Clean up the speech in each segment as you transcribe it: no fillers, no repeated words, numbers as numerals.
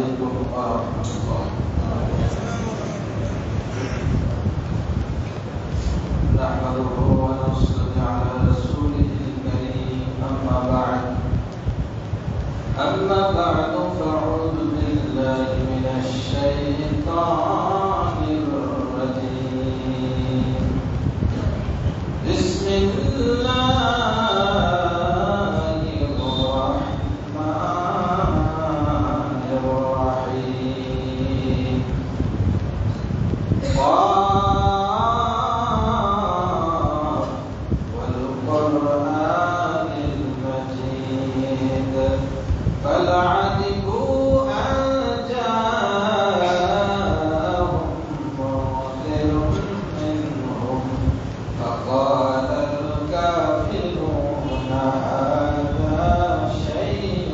عليكم ورحمة الله. نحمده ونصلي على رسوله الكريم. أما بعد فأعوذ بالله من الشيطان الرجيم. بسم الله الرحمن الرحيم. والقرآن المجيد فلعجبوا أن جاءهم منذر منهم فقال الكافرون هذا شيء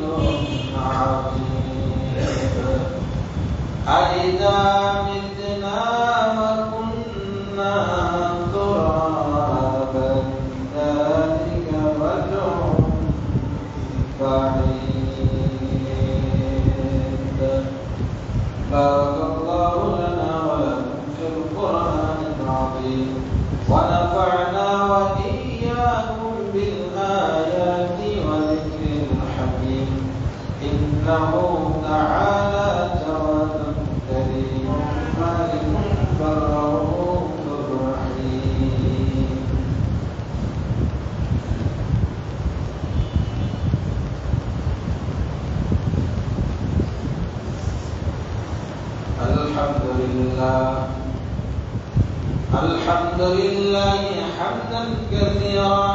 عجيب. أإذا متنا وكنا ترابا ذلك رجع بعيد. بارك الله لنا ولكم في القرآن العظيم ونفعنا وإياكم بالآيات وذكر الحكيم. إنه تعالى جواد كريم مالك رؤوف رحيم. الحمد لله حمدا كثيرا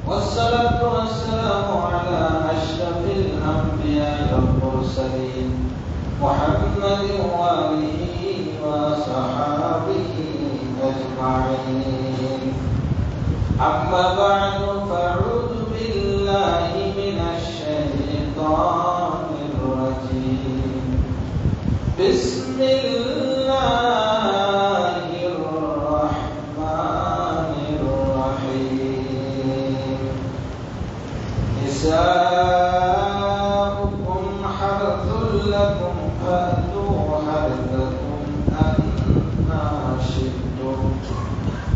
والصلاة والسلام على أشرف الأنبياء والمرسلين محمد وآله وصحابه أجمعين. أما بعد فأعوذ بالله من الشيطان الرجيم. بسم الله الرحمن الرحيم. نساؤكم حرث لكم فأتوا حرثكم أنى شئتم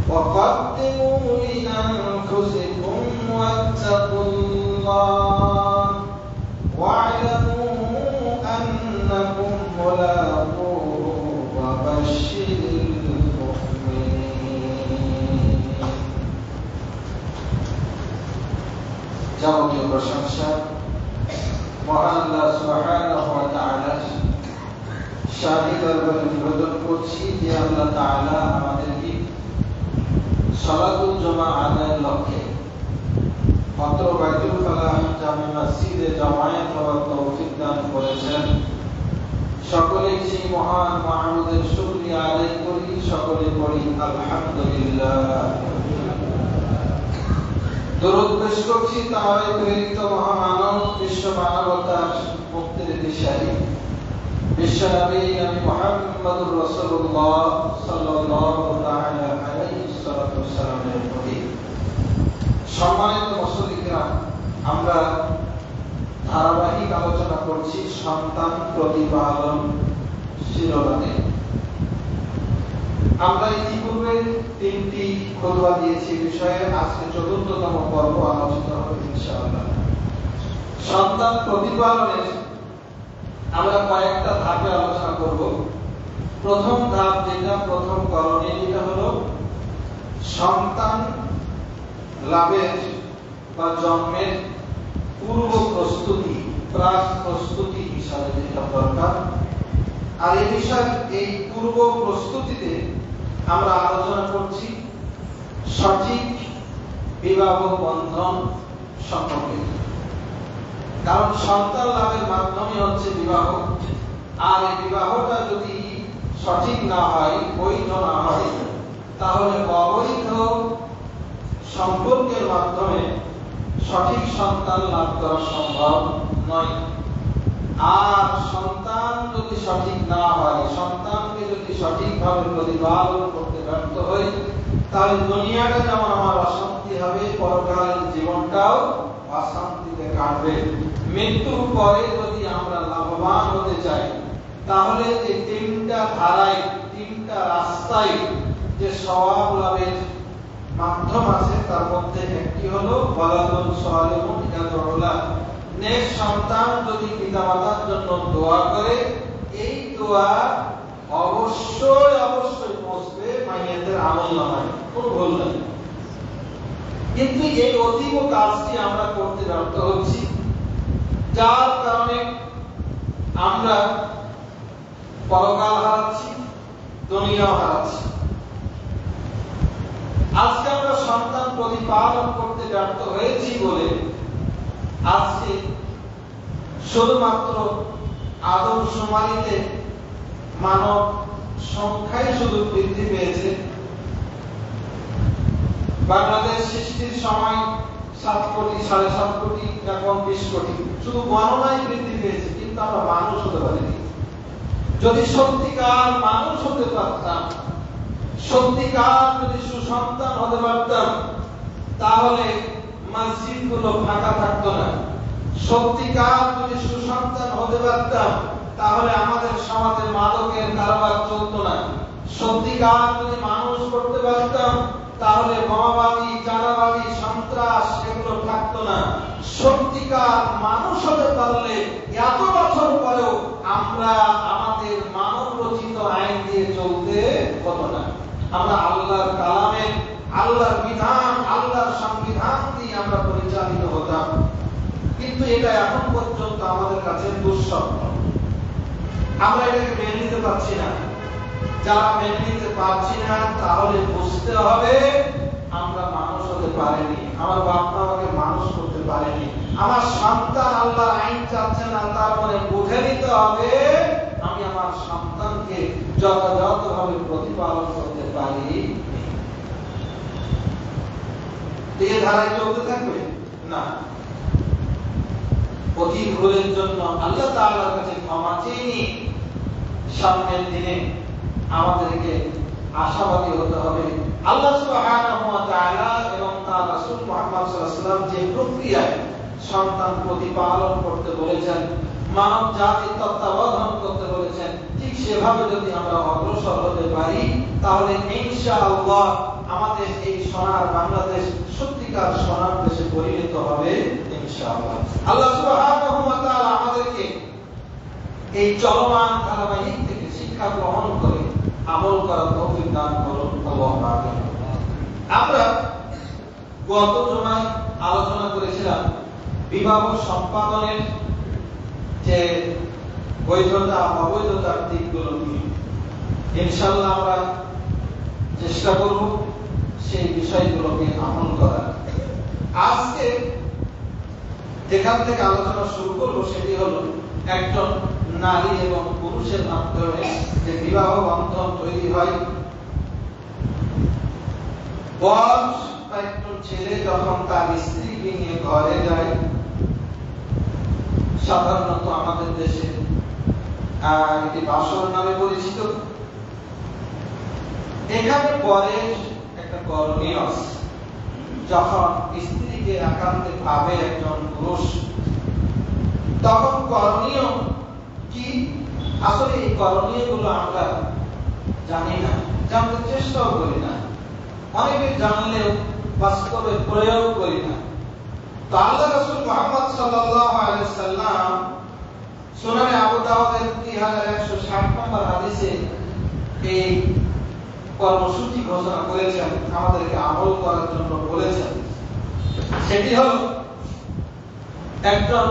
وقدموا لأنفسكم واتقوا الله واعلموا أنكم ملاقوه وبشر المؤمنين. যাবতীয় প্রশংসা মহান আল্লাহ সুবহানাহু ওয়া তাআলার শাহী দরবারে নিবেদন করছি যে আল্লাহ তাআলা আমাদেরকে সালাতুল জুমা আদায়ের লক্ষ্যে মাত্র বাইতুল ফালাহ জামে মসজিদে জামায়াত হওয়ার তৌফিক দান করেছেন। সকলেই সেই মহান মাহবুবের শুকরিয়া আদায় করি। সকলে পড়ি আলহামদুলিল্লাহ। দরুদ পেশ করছি তার প্রেরিত মহামানব বিশ্ব মানবতার মুক্তির দিশারি বিশ্বনবী মুহাম্মদুর রাসূলুল্লাহ সাল্লাল্লাহু তাআলা আলাইহি ওয়াসাল্লামের প্রতি। সম্মানিত মুসলিমরা, আমরা ধারাবাহিক আলোচনা করছি সন্তান প্রতিপালন শিরোনামে। আমরা ইতিপূর্বে 3টি খুতবা দিয়েছি বিষয়ে। আজকে ৪র্থতম পর্ব আলোচনা হবে ইনশাআল্লাহ। সন্তান প্রতিপালনের আমরা কয়েকটা ধাপে আলোচনা করব। প্রথম ধাপ যেটা, প্রথম করণীয় যেটা হলো সন্তান লাভের বা জন্মের পূর্ব প্রস্তুতি, প্রাক প্রস্তুতি হিসাবে যেটা দরকার। আর এই বিষয়ে এই পূর্ব প্রস্তুতিতে আমরা আলোচনা করছি সঠিক বিবাহ বন্ধন সম্পর্কে। কারণ সন্তান লাভের মাধ্যমে হচ্ছে বিবাহ। আর এই বিবাহটা যদি সঠিক না হয়, বৈধ না হয়, তাহলে অবৈধ সম্পর্কের মাধ্যমে সঠিক সন্তান লাভ করা সম্ভব নয়। আর সন্তান যদি সঠিক না হয়, সন্তানকে যদি সঠিকভাবে প্রতিপালন করতে ব্যর্থ হয়, তাহলে দুনিয়াটা যেমন আমার অশান্তি হবে, পরকালের জীবনটাও অশান্তি দেখা কাটবে। মৃত্যুর পরে যদি আমরা লাভবান হতে চাই, তাহলে যে তিনটা ধারায়, তিনটা রাস্তায় যে সওয়াব লাভের মাধ্যম আছে, তার মধ্যে একটি হলো ওয়ালাদুন সালিহুন ইয়াদউ লাহ, নেক সন্তান যদি পিতামাতার জন্য দোয়া করে, এই দোয়া অবশ্যই অবশ্যই পৌঁছবে মাইয়াতের আমলনামায়, কোনো ভুল নেই। কিন্তু এই অতীব কাজটি আমরা করতে ব্যর্থ হচ্ছি, যার কারণে আমরা পরকাল হারাচ্ছি, দুনিয়াও হারাচ্ছি। আজকে আমরা সন্তান প্রতিপালন করতে ব্যর্থ হয়েছি বলে আজকে শুধুমাত্র আদমশুমারিতে মানব সংখ্যাই শুধু বৃদ্ধি পেয়েছে। বাংলাদেশ সৃষ্টির সময় 7 কোটি, 7.5 কোটি, এখন 20 কোটি, শুধু গণনায় বৃদ্ধি পেয়েছে, কিন্তু আমরা মানুষ হতে পারিনি। যদি সত্যিকার মানুষ হতে পারতাম, সত্যিকার যদি সুসন্তান হতে পারতাম, তাহলে মসজিদগুলো ফাঁকা থাকতো না। সত্যিকার যদি সুসন্তান হতে পারতাম, তাহলে আমাদের সমাজে মাদকের কারবার চলতো না। সত্যিকার যদি মানুষ করতে পারতাম, তাহলে বোমাবাজি, চাঁদাবাজি, সন্ত্রাস এগুলো থাকতো না। সত্যিকার মানুষ হতে পারলে এত বছর পরেও আমরা আমাদের মানব রচিত আইন দিয়ে চলতে হতো না। আমরা আল্লাহর কালামে, আল্লাহর বিধান, আল্লাহর সংবিধান দিয়ে আমরা পরিচালিত হতাম। কিন্তু এটা এখন পর্যন্ত আমাদের কাছে দুঃস্বপ্ন। আমরা এটাকে মেনে নিতে পারছি না। যারা মেনে নিতে পারছি না, তাহলে বুঝতে হবে আমরা মানুষ হতে পারিনি, আমার বাপ মা আমাকে মানুষ করতে পারেনি। আমার সন্তান আল্লাহর আইন চাচ্ছে না, তার মানে বুঝে নিতে হবে আমি আমার সন্তানকে যথাযথভাবে প্রতিপালন করতে পারি। এই ধারায় চলতে থাকবে না। অতি ভুলের জন্য আল্লাহ তাআলার কাছে ক্ষমা চেয়ে সামনের দিনে আমাদেরকে আশাবাদী হতে হবে। আল্লাহ সুবহানাহু ওয়া তাআলা এবং তার রাসূল মুহাম্মদ সাল্লাল্লাহু আলাইহি ওয়াসাল্লাম যে প্রক্রিয়ায় সন্তান প্রতিপালন করতে বলেছেন, মানব জাতির তত্ত্বাবধান করতে বলেছেন, ঠিক সেভাবে যদি আমরা অগ্রসর হতে পারি, তাহলে ইনশাআল্লাহ আমাদের এই সোনার বাংলাদেশ সত্যিকার সোনার দেশে পরিণত হবে ইনশাআল্লাহ। আল্লাহ সুবহানাহু ওয়া তাআলা আমাদেরকে এই চলমান ধারাবাহিক থেকে শিক্ষা গ্রহণ করে আমল করার তৌফিক দান করুন। আল্লাহু আমিন। আমরা গত জুমায় আলোচনা করেছিলাম বিবাহ সম্পাদনের যে বৈধতা অবৈধতার দিকগুলো নিয়ে। ইনশাআল্লাহ আমরা চেষ্টা করব সেই বিষয়গুলোকে আমল করার। আজকে যেখান থেকে আলোচনা শুরু করব সেটি হলো একজন নারী এবং পুরুষের মাধ্যমে যে বিবাহ বন্ধন তৈরি হয়। বয়স একজন ছেলে যখন তার স্ত্রীকে নিয়ে ঘরে যায়, সাধারণত আমাদের দেশে এটি বাসর নামে পরিচিত। এখানে পরে একটা করণীয় আছে। যখন স্ত্রীকে একান্তে পাবে একজন পুরুষ, তখন করণীয় কি? আসলে এই করণীয় গুলো আমরা জানি না, জানতে চেষ্টাও করি না, অনেকে জানলেও বাস্তবে প্রয়োগ করি না। তো আল্লাহ রাসূল মুহাম্মদ সাল্লাল্লাহু আলাইহি সাল্লাম সুনানে আবু দাউদের 3160 নম্বর হাদিসে এই কর্মসূচি ঘোষণা করেছেন, আমাদেরকে আমল করার জন্য বলেছেন। সেটি হল একজন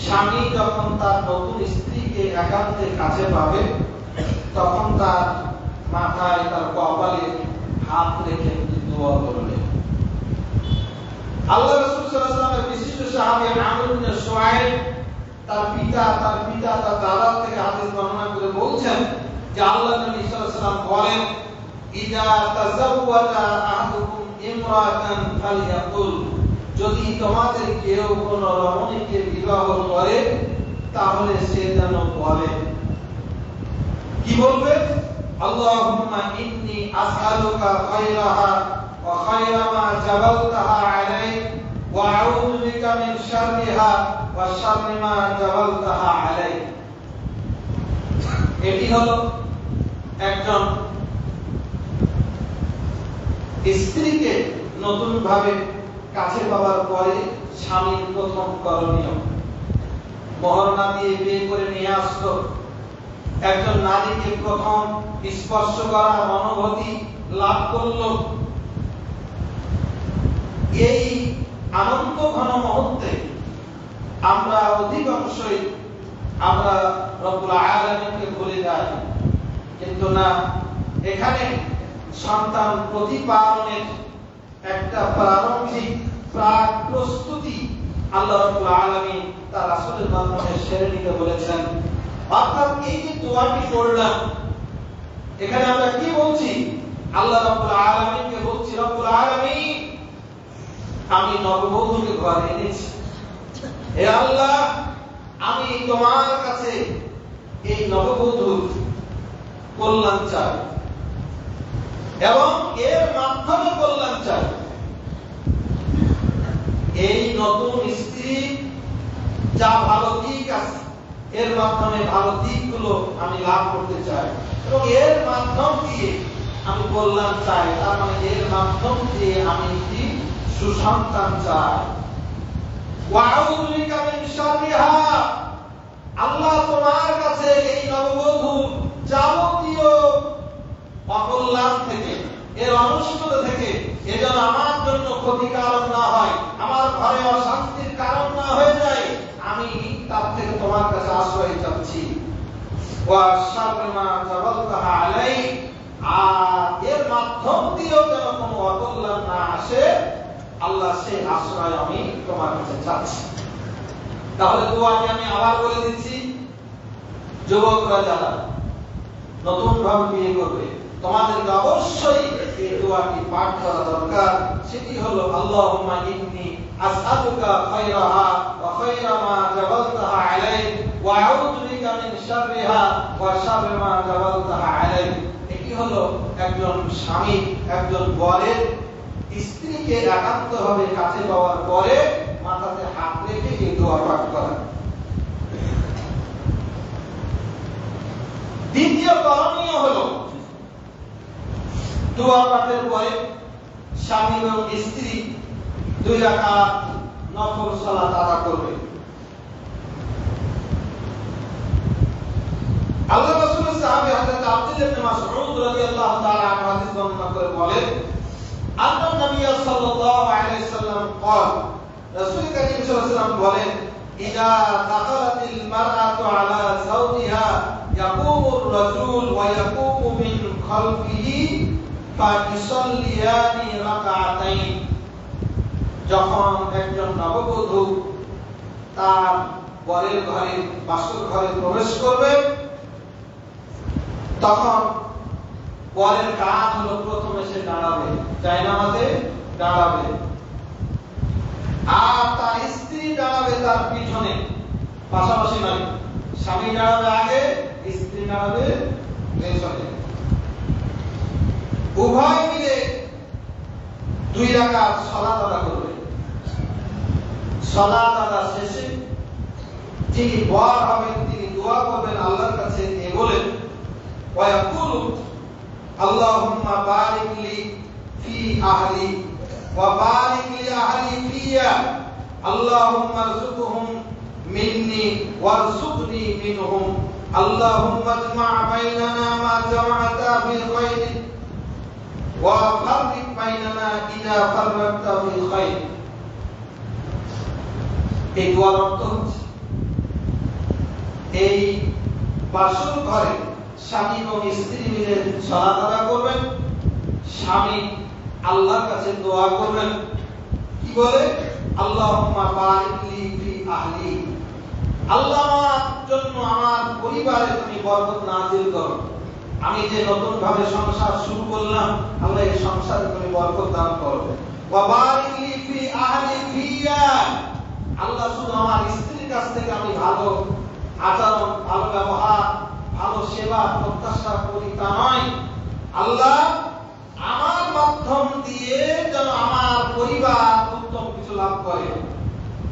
স্বামী যখন তার নতুন স্ত্রীকে একান্তে কাছে পাবে, তখন তার মাথায়, তার কপালে হাত রেখে দোয়া করবে। আল্লাহ রাসূল সাল্লাল্লাহু আলাইহি ওয়াসাল্লামের বিশিষ্ট সাহাবী আমর ইবনে শুআইব তার পিতা তার দাদা থেকে হাদিস বর্ণনা করে বলছেন যে আল্লাহ নবী সাল্লাল্লাহু আলাইহি ওয়াসাল্লাম বলেন, ইযা তাযাওয়াজা আহাদুকুম ইমরাতান ফালইয়াকুল, যদি তোমাদের কেউ কোন রমণীকে বিবাহ করে তাহলে সে যেন বলে, কি বলবে? আল্লাহুম্মা ইন্নী আসআলুকা খায়রাহা ওয়া খায়রা মা জাবালতাহা আলাইহি ওয়া আউযু বিকা মিন শাররিহা ওয়া শাররি মা জাবালতাহা আলাইহি। এটি হলো একজন স্ত্রীকে নতুন ভাবে কাছে পাওয়ার পরে স্বামীর প্রথম করণীয়। মোহর না দিয়ে বিয়ে করে নিয়ে আসলো, একজন নারীকে প্রথম স্পর্শ করার অনুভূতি লাভ করলো। এই আনন্দ ঘন মুহূর্তে আমরা অধিকাংশই আমরা রব্বুল আলামিনকে ভুলে যাই, কিন্তু না, এখানে সন্তান প্রতিপালনের একটা প্রারম্ভিক প্রাক প্রস্তুতি আল্লাহ রাব্বুল আলামিন তার রাসূলের মাধ্যমে সেরে নিতে বলেছেন। অর্থাৎ এই যে দোয়াটি পড়লাম, এখানে আমরা কি বলছি? আল্লাহ রাব্বুল আলামিনকে বলছি, রব্বুল আলামিন, আমি নববধূকে ঘরে এনেছি, হে আল্লাহ, আমি তোমার কাছে এই নববধূর কল্যাণ চাই এবং এর মাধ্যমে কল্যাণ চাই। এই নতুন স্ত্রী যা ভালো দিক আছে, এর মাধ্যমে ভালো দিকগুলো আমি লাভ করতে চাই এবং এর মাধ্যম দিয়ে আমি কল্যাণ চাই। তার মানে এর মাধ্যম দিয়ে আমি একটি সুসন্তান চাই। ওয়া আউযু বিকা মিন শাররিহা, আল্লাহ তোমার কাছে এই নববধূর যাবতীয় অকল্যাণ থেকে, এর অনিষ্ট থেকে, এ যেন আমার জন্য ক্ষতিকারক না হয়, আমার ঘরে অশান্তির কারণ না হয়ে যায়, আমি তার থেকে তোমার কাছে আশ্রয় চাচ্ছি। ওয়া শাররি মা জাবালতাহা আলাইহি, আর এর মাধ্যম দিয়েও যেন কোনো অকল্যাণ না আসে, আল্লাহ সেই আশ্রয় আমি তোমার কাছে চাচ্ছি। তাহলে দোয়াটি আমি আবার বলে দিচ্ছি, যুবকরা যারা নতুন ভাবে বিয়ে করবে, তোমাদেরকে অবশ্যই এই দোয়াটি পাঠ করা দরকার। সেটি হলো, আল্লাহুম্মা ইন্নী আসআলুকা খায়রাহা ওয়া খায়রা মা জাবালতাহা আলাইহি ওয়া আউযু বিকা মিন শাররিহা ওয়া শাররি মা জাবালতাহা আলাইহি। এটি হলো একজন স্বামী, একজন বরের স্ত্রীকে একান্তভাবে কাছে পাওয়ার পরে মাথাতে হাত রেখে এই দোয়া পাঠ করা। দ্বিতীয় করণীয় হলো, দোয়া পাঠের পরে স্বামী এবং স্ত্রী 2 রাকাত নফল সালাত আদা করবে। আল্লাহ রাসূলের সাহাবী হযরত আব্দুল্লাহ ইবনে মাসউদ রাদিয়াল্লাহু তাআলা আনহু হাদিস বর্ণনা করে বলেন, আল্লাহ নবী সাল্লাল্লাহু আলাইহি ওয়াসাল্লাম قال, রাসূল করিম সাল্লাল্লাহু আলাইহি ওয়াসাল্লাম বলেন, ইযা দাখালাতিল মারআতু আলা যাওজিহা ইয়াকুমুর রাজুল ওয়া ইয়াকুমু মিন খালফিহি ফায়ুসাল্লিয়ানি রাকাতাইন। যখন একজন নববধূ তার বরের ঘরে, বাসর ঘরে প্রবেশ করবে, তখন বরের কাজ হলো প্রথমে সে দাঁড়াবে, জায়নামাজে দাঁড়াবে, আর তার স্ত্রী দাঁড়াবে তার পিছনে, পাশাপাশি নয়। স্বামী দাঁড়াবে আগে, স্ত্রী দাঁড়াবে পেছনে। উভয় মিলে 2 রাকাত সালাত আদা করবে। সালাত আদা শেষে যিনি বর হবেন তিনি দোয়া করবেন আল্লাহর কাছে, এ বলেন, ওয়া ইয়াকুলু আল্লাহুম্মা বারিক লি ফি আহলি ওয়া বারিক লি আহলি ফিয়া, আল্লাহুম্মা রযুকহুম মিন্নি ওয়ারযুকনি মিনহুম, আল্লাহুম্মা ইজমা' বাইনানা মা জামা'তা ফিল খায়র ওয়া ফাররিক বাইনানা ইযা ফাররাকতা ফিল খায়র। এই দোয়ার অর্থ হচ্ছে, এই বাসর ঘরে স্বামী এবং স্ত্রী মিলে সালাত আদা করবেন। স্বামী আল্লাহর কাছে দোয়া করবেন, কি বলে? আল্লাহুম্মা বারিক লি ফি আহলি, আল্লাহ আমার জন্য আমার পরিবারে তুমি বরকত নাযিল করো। আমি যে নতুন ভাবে সংসার শুরু করলাম, আল্লাহ এই সংসারে তুমি বরকত দান করো। ওয়া বারিক লি ফি আহলি ফিয়া, আল্লাহ শুধু আমার স্ত্রীর কাছ থেকে আমি ভালো আচরণ, ভালো ব্যবহার, ভালো সেবা প্রত্যাশা করি তা নয়, আল্লাহ আমার মাধ্যম দিয়ে যেন আমার পরিবার উত্তম কিছু লাভ করে,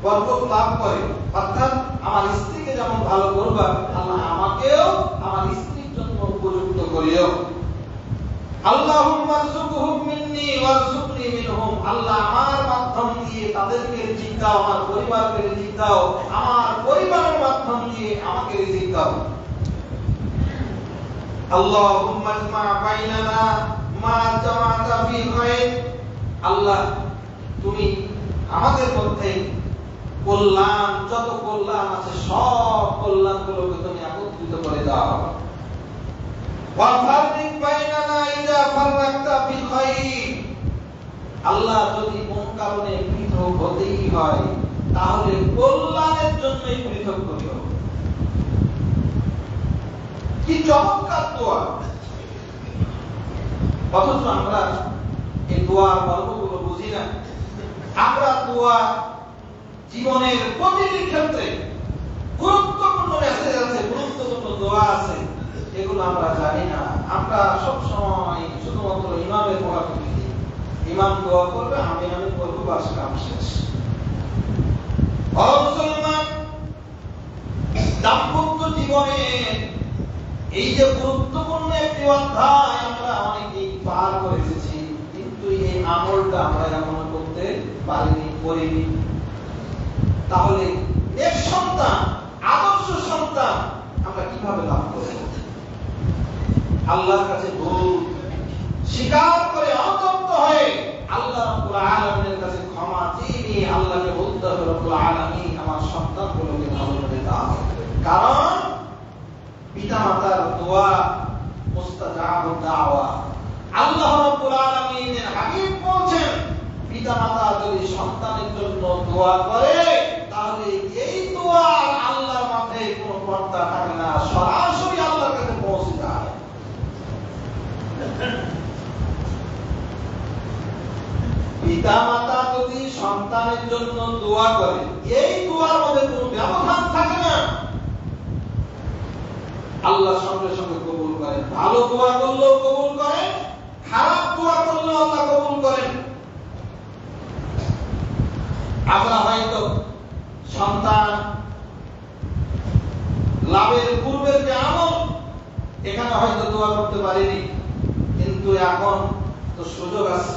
বরকত লাভ করে। অর্থাৎ আমার স্ত্রীকে যেমন ভালো করবা, আল্লাহ আমাকেও আমার স্ত্রীর জন্য উপযুক্ত করিও। আল্লাহুম্মা রযুকহুম মিন্নি ওয়ারযুকনি মিনহুম, আল্লাহ আমার মাধ্যম দিয়ে তাদেরকে রিজিক দাও, আমার পরিবারকে রিজিক দাও, আমার পরিবারের মাধ্যম দিয়ে আমাকে রিজিক দাও। আল্লাহুম্মা ইজমা বাইনানা মা জামাতা ফি খায়র, আল্লাহ তুমি আমাদের মধ্যে কল্যাণ, যত কল্যাণ আছে সব কল্যাণগুলোকে তুমি একত্রিত করে দাও। ওয়া ফাররিক বাইনানা ইযা ফাররাকতা ফি খায়র, আল্লাহ যদি কোন কারণে পৃথক হতেই হয় তাহলে কল্যাণের জন্যই পৃথক করিও। কি চমৎকার দোয়া! অথচ আমরা এই দোয়ার মর্মগুলো বুঝি না। আমরা দোয়া জীবনের প্রতিটি ক্ষেত্রে গুরুত্বপূর্ণ মেসেজ আছে, গুরুত্বপূর্ণ দোয়া আছে, এগুলো আমরা জানি না। আমরা সব সময় শুধুমাত্র ইমামের মুখাপেক্ষি, ইমাম দোয়া করবে, আমি করবো, বাস কাম শেষ। মুসলমান, দাম্পত্য জীবনে এই যে গুরুত্বপূর্ণ একটি অধ্যায় আমরা অনেকেই পার করে এসেছি, কিন্তু এই আমলটা আমরা এখনো করতে পারিনি, করিনি। তাহলে এক সন্তান, আদর্শ সন্তান আমরা কিভাবে লাভ করব? আল্লাহর কাছে ভুল স্বীকার করে অনুতপ্ত হয়ে আল্লাহ রাব্বুল আলামিনের কাছে ক্ষমা চেয়ে আল্লাহকে বলতে হবে, রব্বুল আলামিন আমার সন্তানগুলোকে ভালোভাবে দাও। কারণ পিতামাতার দোয়া মুস্তাজাবুদ দাওয়া। আল্লাহ রাব্বুল আলামিনের হাবিব বলেন, পিতামাতা যদি সন্তানের জন্য দোয়া করে তাহলে এই দোয়া আল্লাহর মাঝে কোনো পর্দা থাকে না, সরাসরি আল্লাহর কাছে পৌঁছে যায়। পিতামাতা যদি সন্তানের জন্য দোয়া করে, এই দোয়ার মধ্যে কোনো ব্যবধান থাকে না, আল্লাহ সঙ্গে সঙ্গে কবুল করেন। ভালো দোয়া করলেও কবুল করেন, খারাপ দোয়া করলেও আল্লাহ কবুল করেন। আমরা হয়তো সন্তান লাভের পূর্বের যে আমল, এখানে হয়তো দোয়া করতে পারিনি, কিন্তু এখন তো সুযোগ আছে।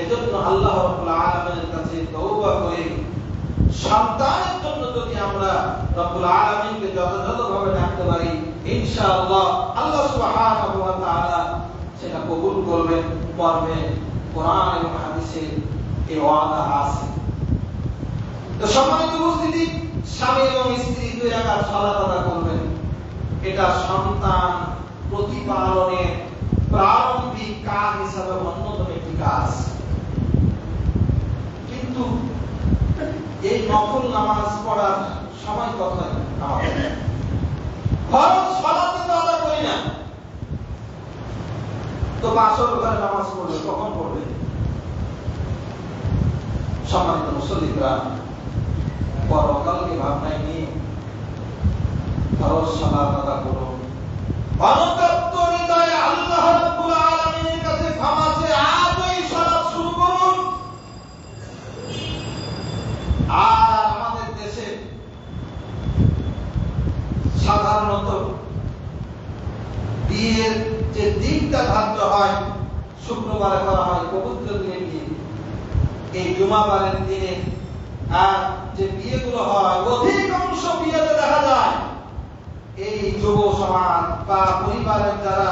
এজন্য আল্লাহ রাব্বুল আলামিনের কাছে তওবা করে সন্তানের জন্য যদি আমরা রব্বুল আলামিনকে যথাযথভাবে ডাকতে পারি, ইনশাআল্লাহ আল্লাহ সুবহানাহু ওয়া তাআলা সেটা কবুল করবেন, করবেন। কোরআন এবং হাদিসে এই ওয়াদা আছে। তো সম্মানিত উপস্থিতি, স্বামী এবং স্ত্রী দুই রাকাত সালাত আদা করবেন। এটা সন্তান প্রতিপালনের প্রারম্ভিক কাজ হিসাবে অন্যতম একটি কাজ। কিন্তু এই নফল নামাজ পড়ার সময় কোথায়? আমাদের ফরজ সালাত তো আদা করি না, তো বাসর ঘরে নামাজ পড়বে, কখন পড়বে? সম্মানিত মুসল্লিরা, পরকালকে ভাবনায় নিয়ে ফরজ সালাত আদা করুন। অনুতপ্ত হৃদয়ে আল্লাহ রাব্বুল আলামিনের কাছে ক্ষমা চেয়ে আজই সালাত শুরু করুন। আর আমাদের দেশে সাধারণত বিয়ের যে দিনটা ধার্য হয়, শুক্রবারে করা হয়, পবিত্র দিনের দিন, এই জুমাবারের দিনে। আর যে বিয়েগুলো হয়, অধিকাংশ বিয়েতে দেখা যায় এই যুব সমাজ বা পরিবারের যারা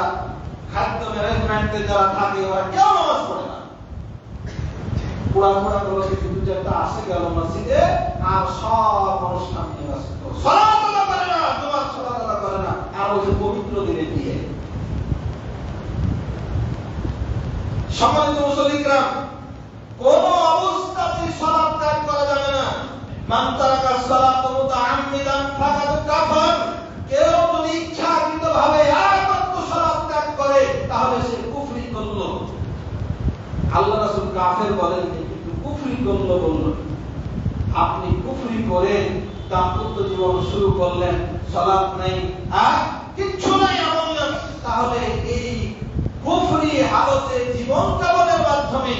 খাদ্য ম্যানেজমেন্টে যারা থাকে, ওরা কেউ নামাজ পড়ে না। পুরা গুলো দু চারটা আসে গেল মসজিদে, আর সব অনুষ্ঠান নিয়ে ব্যস্ত, সালাত আদা করে না, জুমার সালাত আদা করে না, আর ওই পবিত্র দিনে বিয়ে। সম্মানিত মুসল্লিরা, কোন অবস্থাতেই সালাত ত্যাগ করা যাবে না। মান তারাকা সালাত মুতাআম্মিদান ফাকাদ কাফার। কেউ যদি ইচ্ছাকৃতভাবে একমাত্র সালাত ত্যাগ করে তাহলে সে কুফরি করল। আল্লাহ রাসূল কাফের বলেন, কিন্তু কুফরি করল বলল। আপনি কুফরি করে দাম্পত্য জীবন শুরু করলেন, সালাত নেই, আর কিচ্ছু নাই আমল নেই, তাহলে এই কুফরি হালতে জীবন যাপনের মাধ্যমে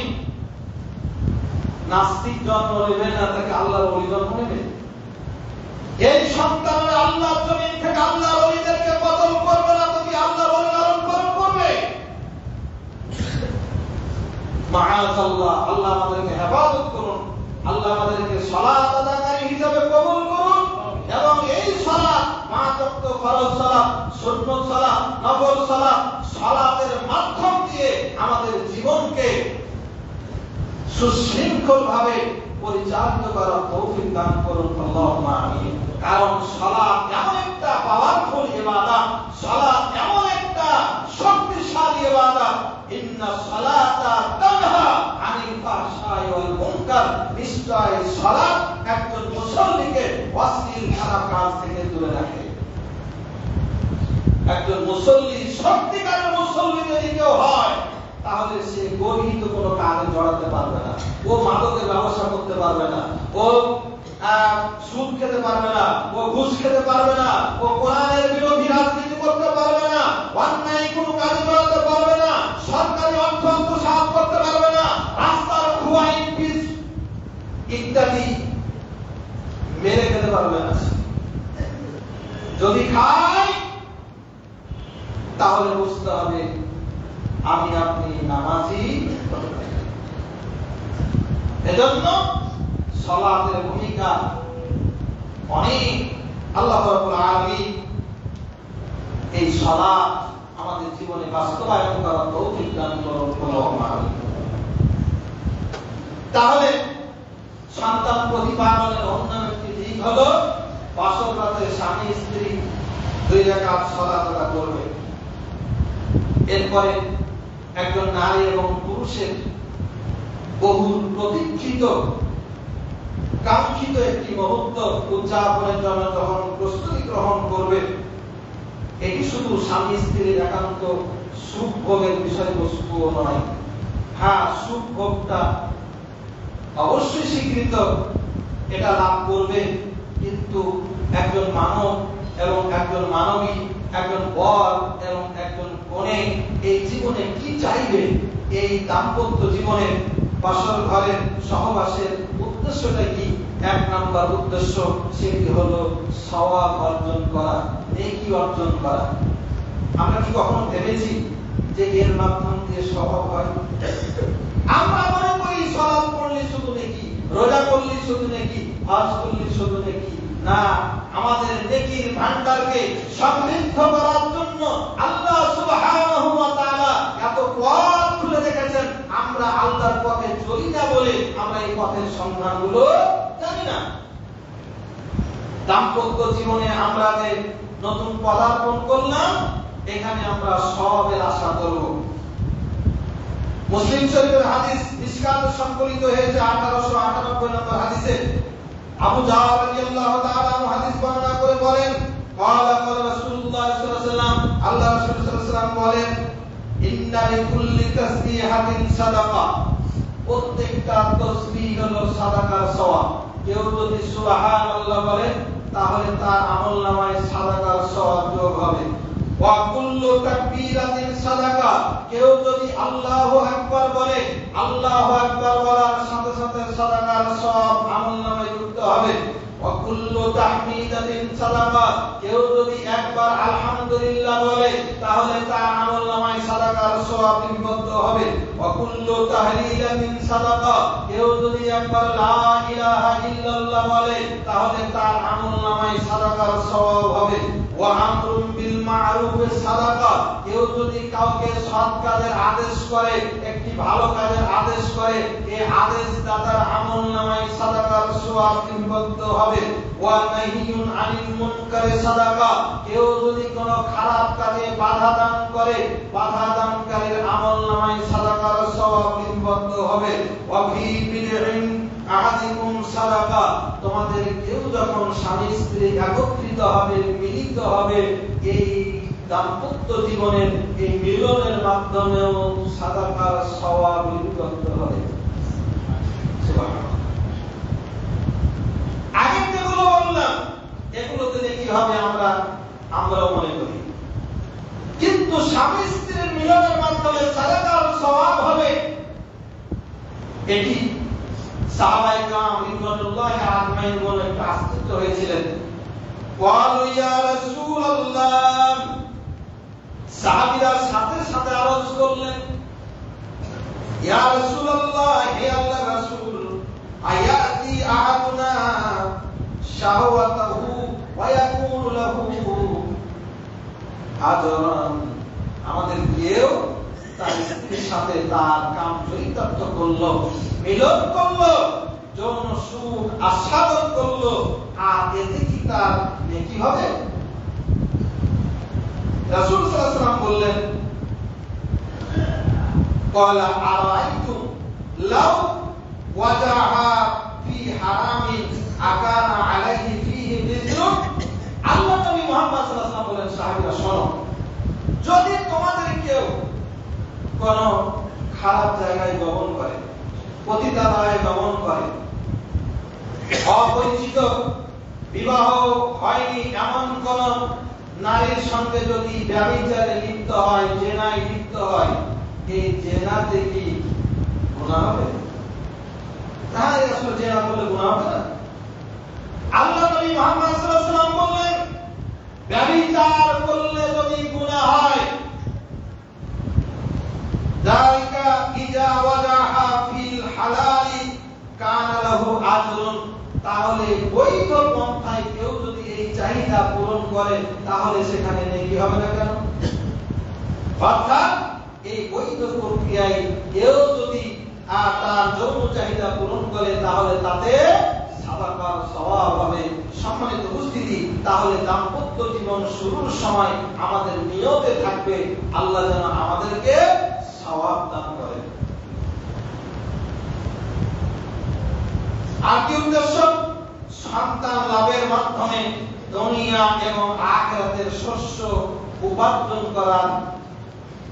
নাস্তিক জন্ম নেবে না, তাকে আল্লাহর ওলি জন্ম নেবে? এই সন্তানরা আল্লাহর জমিন থেকে আল্লাহর ওলিদেরকে কতল করবে না, তো কি আল্লাহর ওলি লালন পালন করবে? মাআযাল্লাহ, আল্লাহ আমাদেরকে হেফাজত করুন, আল্লাহ আমাদেরকে সালাত আদায়কারী হিসেবে কবুল করুন, এবং এই সালাত পাঁচ ওয়াক্ত ফরজ সালাত, সুন্নত সালাত, নফল সালাত, সালাতের মাধ্যম দিয়ে আমাদের জীবনকে সুশৃঙ্খলভাবে পরিচালিত করার তৌফিক দান করুন, আল্লাহুম্মা আমিন। কারণ সালাত এমন একটা পাওয়ারফুল ইবাদত, সালাত এমন একটা শক্তিশালী ইবাদত, ইন্না সালাতা তানহা আনিল ফাহশাই ওয়াল মুনকার, নিশ্চয় সালাত একজন মুসল্লিকে অশ্লীল খারাপ কাজ থেকে দূরে রাখে। একজন মুসল্লি, সত্যিকারের মুসল্লি যদি কেউ হয়, তাহলে সে গর্হিত কোনো কাজে জড়াতে পারবে না, ও মাদকের ব্যবসা করতে পারবে না, ও সুদ খেতে পারবে না, ও ঘুষ খেতে পারবে না, ও কোরআনের বিরোধী রাজনীতি করতে পারবে না, অন্যায় কোনো কাজে জড়াতে পারবে না, সরকারি অর্থ আত্মসাৎ করতে পারবে না, রাস্তার খুয়াইন পিস ইত্যাদি মেরে খেতে পারবে না। যদি খায় তাহলে বুঝতে হবে আমি আপনি নামাজি। এজন্য সালাতের ভূমিকা অনেক। আল্লাহ রাব্বুল আলামিন এই সালাত আমাদের জীবনে বাস্তবায়ন করার তৌফিক দান করুন, আল্লাহুম্মা আমিন। তাহলে সন্তান প্রতিপালনের অন্যান্য একটি দিক হলো বাসর রাতে স্বামী স্ত্রী 2 রাকাত সালাত আদায় করবে। এরপরে একজন নারী এবং পুরুষের বহুল প্রতীক্ষিত কাঙ্ক্ষিত একটি মুহূর্ত উদযাপনের জন্য যখন প্রস্তুতি গ্রহণ করবে, এটি শুধু স্বামী স্ত্রীর একান্ত সুখ ভোগের বিষয়বস্তু নয়। হ্যাঁ, সুখ ভোগটা অবশ্যই স্বীকৃত, এটা লাভ করবে, কিন্তু একজন মানব এবং একজন মানবী, একজন বর এবং একজন কনে এই জীবনে কি চাইবে, এই দাম্পত্য জীবনের বাসর ঘরের সহবাসের উদ্দেশ্যটা কি? 1 নাম্বার উদ্দেশ্য সেটি হলো সওয়াব অর্জন করা, নেকি অর্জন করা। আমরা কি কখনো ভেবেছি যে এর মাধ্যম দিয়ে সওয়াব হয়? আমরা মনে করি সালাত পড়লে শুধু নেকি, রোজা করলে শুধু নেকি, হজ করলে শুধু নেকি। না, আমাদের নেকির ভান্ডারকে সমৃদ্ধ করার জন্য আল্লাহ সুবহানাহু ওয়া তাআলা এত পথ খুলে রেখেছেন। আমরা আল্লাহর পথে চলি না বলে আমরা এই পথের সন্ধানগুলো জানি না। দাম্পত্য জীবনে আমরা যে নতুন পদার্পণ করলাম, এখানে আমরা সওয়াবের আশা করব। মুসলিম শরীফের হাদিস মিশকাতে সংকলিত হয়েছে 1898 নম্বর হাদিসে আবু জাহর রাদিয়াল্লাহু তাআলা হাদিস বর্ণনা করে বলেন, ক্বালা ক্বালা রাসূলুল্লাহ সাল্লাল্লাহু আলাইহি ওয়াসাল্লাম, আল্লাহ রাসূল সাল্লাল্লাহু আলাইহি ওয়াসাল্লাম বলেন, ইন্না লিকুল্লি তাসবিহাতিন সাদাকা, প্রত্যেকটা তাসবিহ হলো সাদাকার সওয়াব। কেউ যদি সুবহানাল্লাহ বলে তাহলে তার আমলনামায় সাদাকার সওয়াব যোগ হবে। ওয়া কুল্লু তাকবীরাতিন সাদাকা, কেউ যদি আল্লাহু আকবার বলে, আল্লাহু আকবার বলার সাথে সাথে সাদাকার সওয়াব আমলনামায় যুক্ত হবে। ওয়া কুল্লু তাহমিদাতিন সাদাকা, কেউ যদি একবার আলহামদুলিল্লাহ বলে তাহলে তার আমলনামায় সাদাকার সওয়াব লিপিবদ্ধ হবে। ওয়া কুল্লু তাহলিলাতিন সাদাকা, কেউ যদি একবার লা ইলাহা ইল্লাল্লাহ বলে তাহলে তার আমলনামায় সাদাকার সওয়াব হবে। ওয়া আমরুন বিল মা'রুফ সাদাকা, কেউ যদি কাউকে সৎ কাজের আদেশ করে, একটি ভালো কাজের আদেশ করে, এই আদেশ দাতার আমলনামায় সাদাকার সওয়াব লিপিবদ্ধ হবে। ওয়া নাহিয়ুন আনিল মুনকারে সাদাকা, কেউ যদি কোনো খারাপ কাজে বাধা দান করে, বাধা দানকারীর আমলনামায় সাদাকার সওয়াব লিপিবদ্ধ হবে। ওয়া ফি বিদইন আহাদিকুম সাদাকা, তোমাদের কেউ যখন স্বামী স্ত্রী একত্রিত হবে, মিলিত হবে, এই দাম্পত্য জীবনের এই মিলনের মাধ্যমেও সাদাকার সওয়াব লিপিবদ্ধ হবে। সুবহানাল্লাহ। আগে যেগুলো বললাম এগুলোতে কি হবে আমরাও মনে করি, কিন্তু স্বামী স্ত্রীর মিলনের মাধ্যমে সাদাকার সওয়াব হবে, এটি সাহাবায়ে কেরাম রিদওয়ানুল্লাহি আলাইহিম বলে একটু আশ্চর্য হয়েছিলেন। ওয়ালু ইয়া রাসূলুল্লাহ, সাহাবীরা সাথে সাথে আওয়াজ করলেন, ইয়া রাসূলুল্লাহ, হে আল্লাহর রাসূল, আয়াতি আহাদুনা শাহওয়াতাহু ওয়া ইয়াকুনু লাহু আজরান, আমাদের কেউ তার স্ত্রীর সাথে তার কাম চরিতার্থ করলো, মিলন করলো, যৌন সুখ আস্বাদন করলো, আর এতে কি তার নেকি হবে? রাসূল সাল্লাল্লাহু আলাইহি ওয়াসাল্লাম বললেন, ক্বালা আরাইতুম লাউ ওয়াজাহা ফি হারামিন আকানা আলাইহি ফিহি বিজরুন। আল্লাহ নবী মুহাম্মদ সাল্লাল্লাহু আলাইহি ওয়াসাল্লাম বলেন, সাহাবীরা শোনো, যদি তোমাদের কেউ কোন খারাপ জায়গায় গমন করে, পতিতালয়ে গমন করে, অপরিচিত বিবাহ হয়নি এমন কোন নারীর সঙ্গে যদি ব্যভিচারে লিপ্ত হয়, জেনায় লিপ্ত হয়, এই জেনাতে কি গুনাহ হবে? তাহলে আসলে জেনা করলে গুনাহ হবে না? আল্লাহ নবী মুহাম্মদ সাল্লাল্লাহু আলাইহি ওয়াসাল্লাম বললেন, ব্যভিচার করলে যদি গুনাহ হয়, যালিকা ইজা ওয়াজাহা ফিল হালালি কানা লাহু আজরুন, তাহলে বৈধ পন্থায় কেউ যদি এই চাহিদা পূরণ করে তাহলে সেখানে নেকি হবে না কেন? অর্থাৎ এই বৈধ প্রক্রিয়ায় কেউ যদি তার যৌন চাহিদা পূরণ করে তাহলে তাতে সাদাকার সওয়াব হবে। সম্মানিত উপস্থিতি, তাহলে দাম্পত্য জীবন শুরুর সময় আমাদের নিয়তে থাকবে আল্লাহ যেন আমাদেরকে সওয়াব দান করেন। আর কি উদ্দেশ্য? সন্তান লাভের মাধ্যমে দুনিয়া এবং আখিরাতের শস্য উপার্জন করার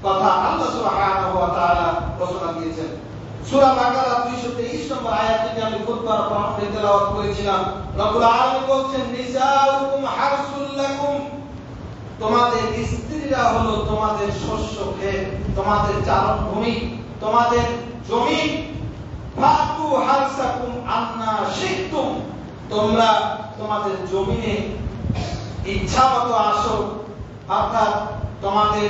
কথা আল্লাহ সুবহানাহু ওয়া তাআলা ঘোষণা দিয়েছেন। সূরা বাকারা 223 নম্বর আয়াতটি আমি খুতবার প্রারম্ভে তেলাওয়াত করেছিলাম। রব্বুল আলামিন বলেন, নিসাউকুম হারসুল লাকুম, তোমাদের স্ত্রীরা হলো তোমাদের শস্য ক্ষেত, তোমাদের চারণভূমি, তোমাদের জমি। ফাতু হারসাকুম আন্না শিকতুম, তোমরা তোমাদের জমিনে ইচ্ছামতো আসো, অর্থাৎ তোমাদের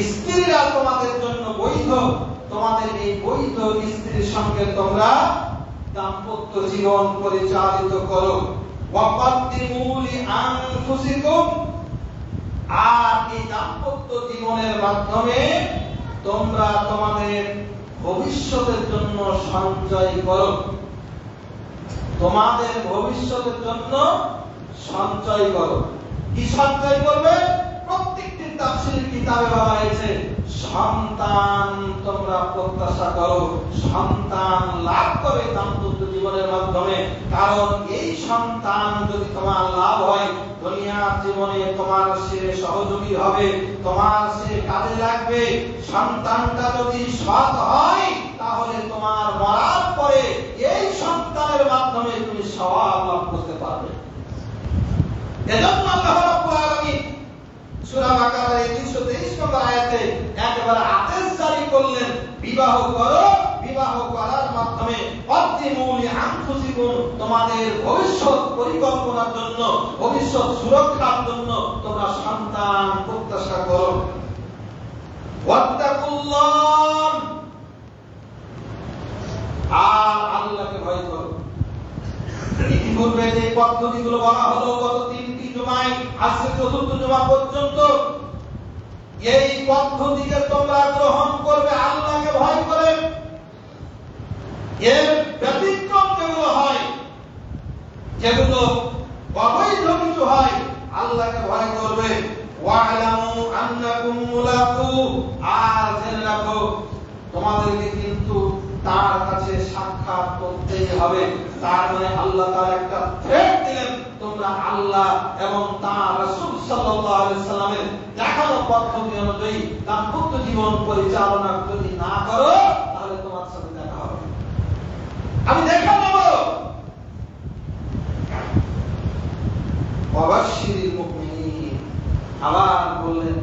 স্ত্রীরা তোমাদের জন্য বৈধ, তোমাদের এই বৈধ স্ত্রীর সঙ্গে তোমরা দাম্পত্য জীবন পরিচালিত করো। ওয়াকাদ্দিমু লিআনফুসিকুম, আর এই দাম্পত্য জীবনের মাধ্যমে তোমরা তোমাদের ভবিষ্যতের জন্য সঞ্চয় করো, তোমাদের ভবিষ্যতের জন্য সঞ্চয় করো। কি সঞ্চয় করবে? প্রত্যেকটি তাফসীর কিতাবে বলা হয়েছে সন্তান তোমরা প্রত্যাশা করো, সন্তান লাভ করে দাম্পত্য জীবনের মাধ্যমে। কারণ এই সন্তান যদি তোমার লাভ হয়, দুনিয়ার জীবনে তোমার সে সহযোগী হবে, তোমার সে কাজে লাগবে। সন্তানটা যদি সৎ হয় তাহলে তোমার মরার পরে এই সন্তানের মাধ্যমে তুমি সওয়াব লাভ করতে পারবে। এজন্য আল্লাহ রাব্বুল আলামিন সূরা বাকারার 323 নম্বর আয়াতে একবার আদেশ জারি করলেন, বিবাহ করো, বিবাহ করার মাধ্যমে কদ্দিমু লিআনফুসিকুম, তোমাদের ভবিষ্যৎ পরিকল্পনার জন্য, ভবিষ্যৎ সুরক্ষার জন্য তোমরা সন্তান প্রত্যাশা করো। ওয়াত্তাকুল্লাহ, আর আল্লাহকে ভয় করো। ইতিপূর্বে যে পদ্ধতিগুলো বলা হলো গত 3টি জুমায়, আজকে 4th জুমা পর্যন্ত, এই পদ্ধতিকে তোমরা গ্রহণ করবে আল্লাহকে ভয় করে। এর ব্যতিক্রম যেগুলো হয়, যেগুলো অবৈধ কিছু হয়, আল্লাহকে ভয় করবে। ওয়া'লামু আন্নাকুম মুলাকু, আর জেনে রাখো তোমাদেরকে কিন্তু তার কাছে সাক্ষাৎ করতেই হবে। তার মানে আল্লাহ তার একটা থ্রেট দিলেন, তোমরা আল্লাহ এবং তার রাসূল সাল্লাল্লাহু আলাইহি সাল্লামের দেখানো পদ্ধতি অনুযায়ী দাম্পত্য জীবন পরিচালনা যদি না করো তাহলে তোমার সাথে দেখা হবে, আমি দেখা নেব। ওয়াবাশশিরিল মুমিনিন, আবার বললেন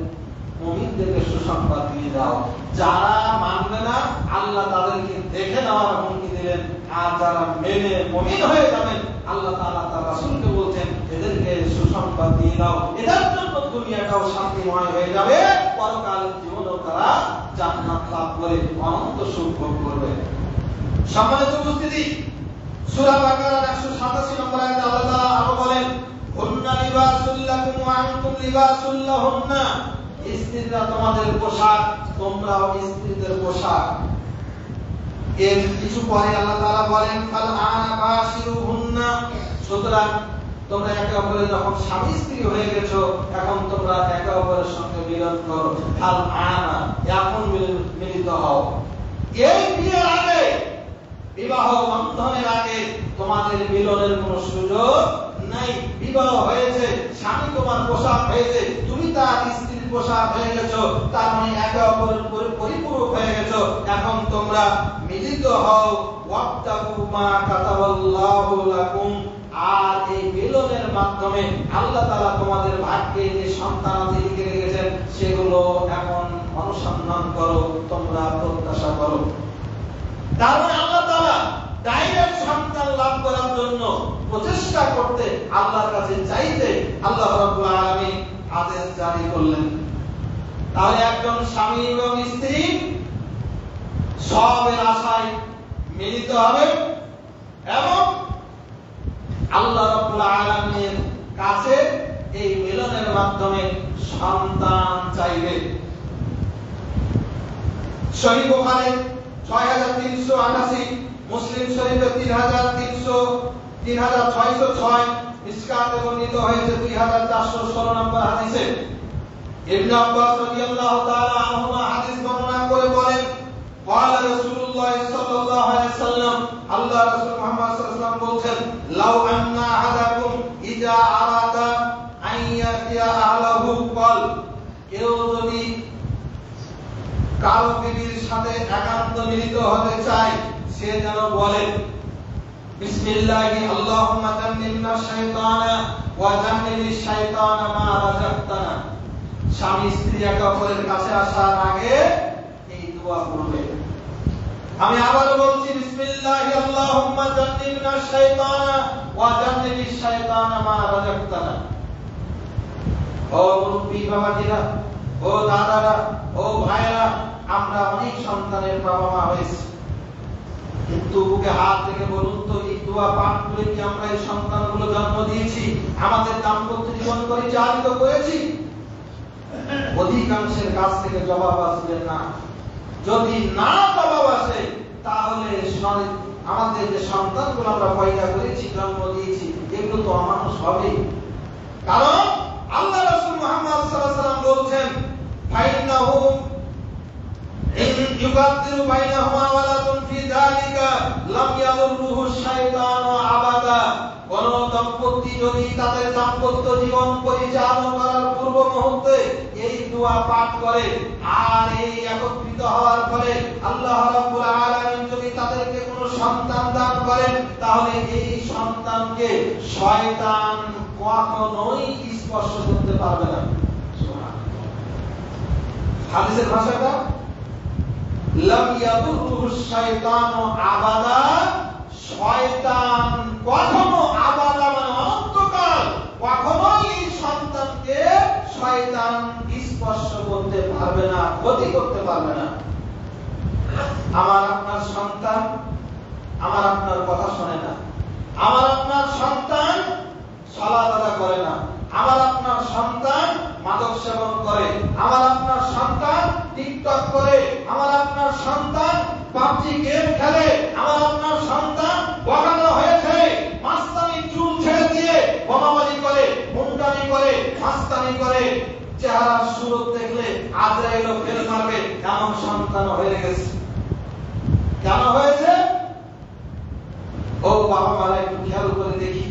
মুমিনদেরকে সুসংবাদ দিয়ে দাও। যারা মানবে না আল্লাহ তাদেরকে দেখে নেওয়ার হুমকি দিলেন, আর যারা মেনে মুমিন হয়ে যাবেন আল্লাহ তাআলা তার রাসূলকে বলছেন এদেরকে সুসংবাদ দিয়ে দাও, এদের জন্য দুনিয়াটাও শান্তিময় হয়ে যাবে, পরকালের জীবনেও তারা জান্নাত লাভ করে অনন্ত সুখ ভোগ করবে। সম্মানিত উপস্থিতি, সূরা বাকারার 187 নম্বর আয়াতে আল্লাহ তাআলা আরো বলেন, হুন্না লিবাসুল লাকুম ওয়া আনতুম লিবাসুল লাহুন্না, স্ত্রীরা তোমাদের পোশাক, তোমরাও স্ত্রীদের পোশাক। এর কিছু পরে আল্লাহ তাআলা বলেন, ফাল আনা বাশিরুহুন্না, সুতরাং তোমরা একে অপরের যখন স্বামী স্ত্রী হয়ে গেছো, এখন তোমরা একে অপরের সঙ্গে মিলন করো। ফাল আনা, এখন মিলিত হও। এই বিয়ের আগে, বিবাহ বন্ধনের আগে তোমাদের মিলনের কোনো সুযোগ নাই। বিবাহ হয়েছে, স্বামী তোমার পোশাক হয়েছে, তুমি তার স্ত্রীর পোশাক হয়ে গেছো, তার মানে একে অপরের পরিপূরক হয়ে গেছো। এখন তোমরা মিলিত হও। ওয়াক্তাবু মা কাতাবাল্লাহু লাকুম, আর এই মিলনের মাধ্যমে আল্লাহ তাআলা তোমাদের ভাগ্যে যে সন্তানাদি লিখে রেখেছেন সেগুলো এখন অনুসন্ধান করো, তোমরা প্রত্যাশা করো। তার মানে আল্লাহ তাআলা ডাইরেক্ট সন্তান লাভ করার জন্য প্রচেষ্টা করতে, আল্লাহর কাছে চাইতে আল্লাহ রাব্বুল আলামিন আদেশ জারি করলেন। তাহলে একজন স্বামী এবং স্ত্রী সবের আশায় মিলিত হবে এবং আল্লাহ রাব্বুল আলামিনের কাছে এই মিলনের মাধ্যমে সন্তান চাইবে। সহিহ বুখারী 6388, মুসলিম শরীফে 3606, মিশকাতে বর্ণিত হয়েছে 2416 নম্বর হাদিসে। ইবনে আব্বাস রাদিয়াল্লাহু তাআলা আনহুমা হাদিস বর্ণনা করে বলেন, ক্বালা রাসূলুল্লাহ সাল্লাল্লাহু আলাইহি ওয়াসাল্লাম, আল্লাহ রাসূল মুহাম্মদ সাল্লাল্লাহু আলাইহি ওয়াসাল্লাম বলেন, লাউ আন্না আহাদাকুম ইজা আরাদা আন ইয়াতিয়া আহলাহু ক্বাল, কেউ যদি কারো বিবির সাথে একান্ত মিলিত হতে চায়, সে যেন বলে বিসমিল্লাহি আল্লাহুম্মা জান্নিবনা শাইতানা ওয়া জান্নিবিশ শাইতানা মা রাযাকতানা। স্বামী স্ত্রী একে অপরের কাছে আসার আগে এই দোয়া করবে। আমি আবার বলছি, বিসমিল্লাহি আল্লাহুম্মা জান্নিবনা শাইতানা ওয়া জান্নিবিশ শাইতানা মা রাযাকতানা। ও মুরব্বি বাবাজিরা, ও দাদারা, ও ভাইরা, আমরা অনেক সন্তানের বাবা মা হয়েছি, কিন্তু বুকে হাত রেখে বলুন তো, এই দোয়া পাঠ করে কি আমরা এই সন্তানগুলো জন্ম দিয়েছি, আমাদের দাম্পত্য জীবন পরিচালিত করেছি? অধিকাংশের কাছ থেকে জবাব আসবে না। যদি না জবাব আসে, তাহলে আমাদের যে সন্তানগুলো আমরা পয়দা করেছি, জন্ম দিয়েছি, এগুলো তো অমানুষ হবে। কারণ আল্লাহ রাসূল মুহাম্মদ সাল্লাল্লাহু আলাইহি ওয়াসাল্লাম বলছেন, ফাইন্নাহু ইন ইউকাদ্দিরু বাইনাহুমা ওয়ালাদুন ফি যালিকা লাম ইয়াদুররুহু শাইতানু আবাদা। কোন দম্পতি যদি তাদের দাম্পত্য জীবন পরিচালনা করার পূর্ব মুহূর্তে এই দোয়া পাঠ করে, আর এই একত্রিত হওয়ার পরে আল্লাহ রাব্বুল আলামিন যদি তাদেরকে কোনো সন্তান দান করেন, তাহলে এই সন্তানকে শয়তান কখনোই স্পর্শ করতে পারবে না। হাদিসের ভাষাটা লাম ইয়াদুররুহু শাইতানু আবাদা, শয়তান কখনো, আবাদা মানে অনন্তকাল, কখনোই এই সন্তানকে শয়তান স্পর্শ করতে পারবে না, ক্ষতি করতে পারবে না। আমার আপনার সন্তান আমার আপনার কথা শোনে না, আমার আপনার সন্তান সালাত আদায় করে না, আমার আপনার সন্তান মাদক সেবন করে, আমার আপনার সন্তান টিকটক করে, আমার আপনার সন্তান পাবজি গেম খেলে, আমার আপনার সন্তান বকানো হয়েছে, মাস্তানি চুল ছেড়ে দিয়ে বোমাবাজি করে, মুন্ডানি করে, মাস্তানি করে, চেহারা সুরত দেখলে আজরাইল ফেল মারবে, এমন সন্তান হয়ে গেছে। কেন হয়েছে? ও বাবা মারা একটু খেয়াল করে দেখি,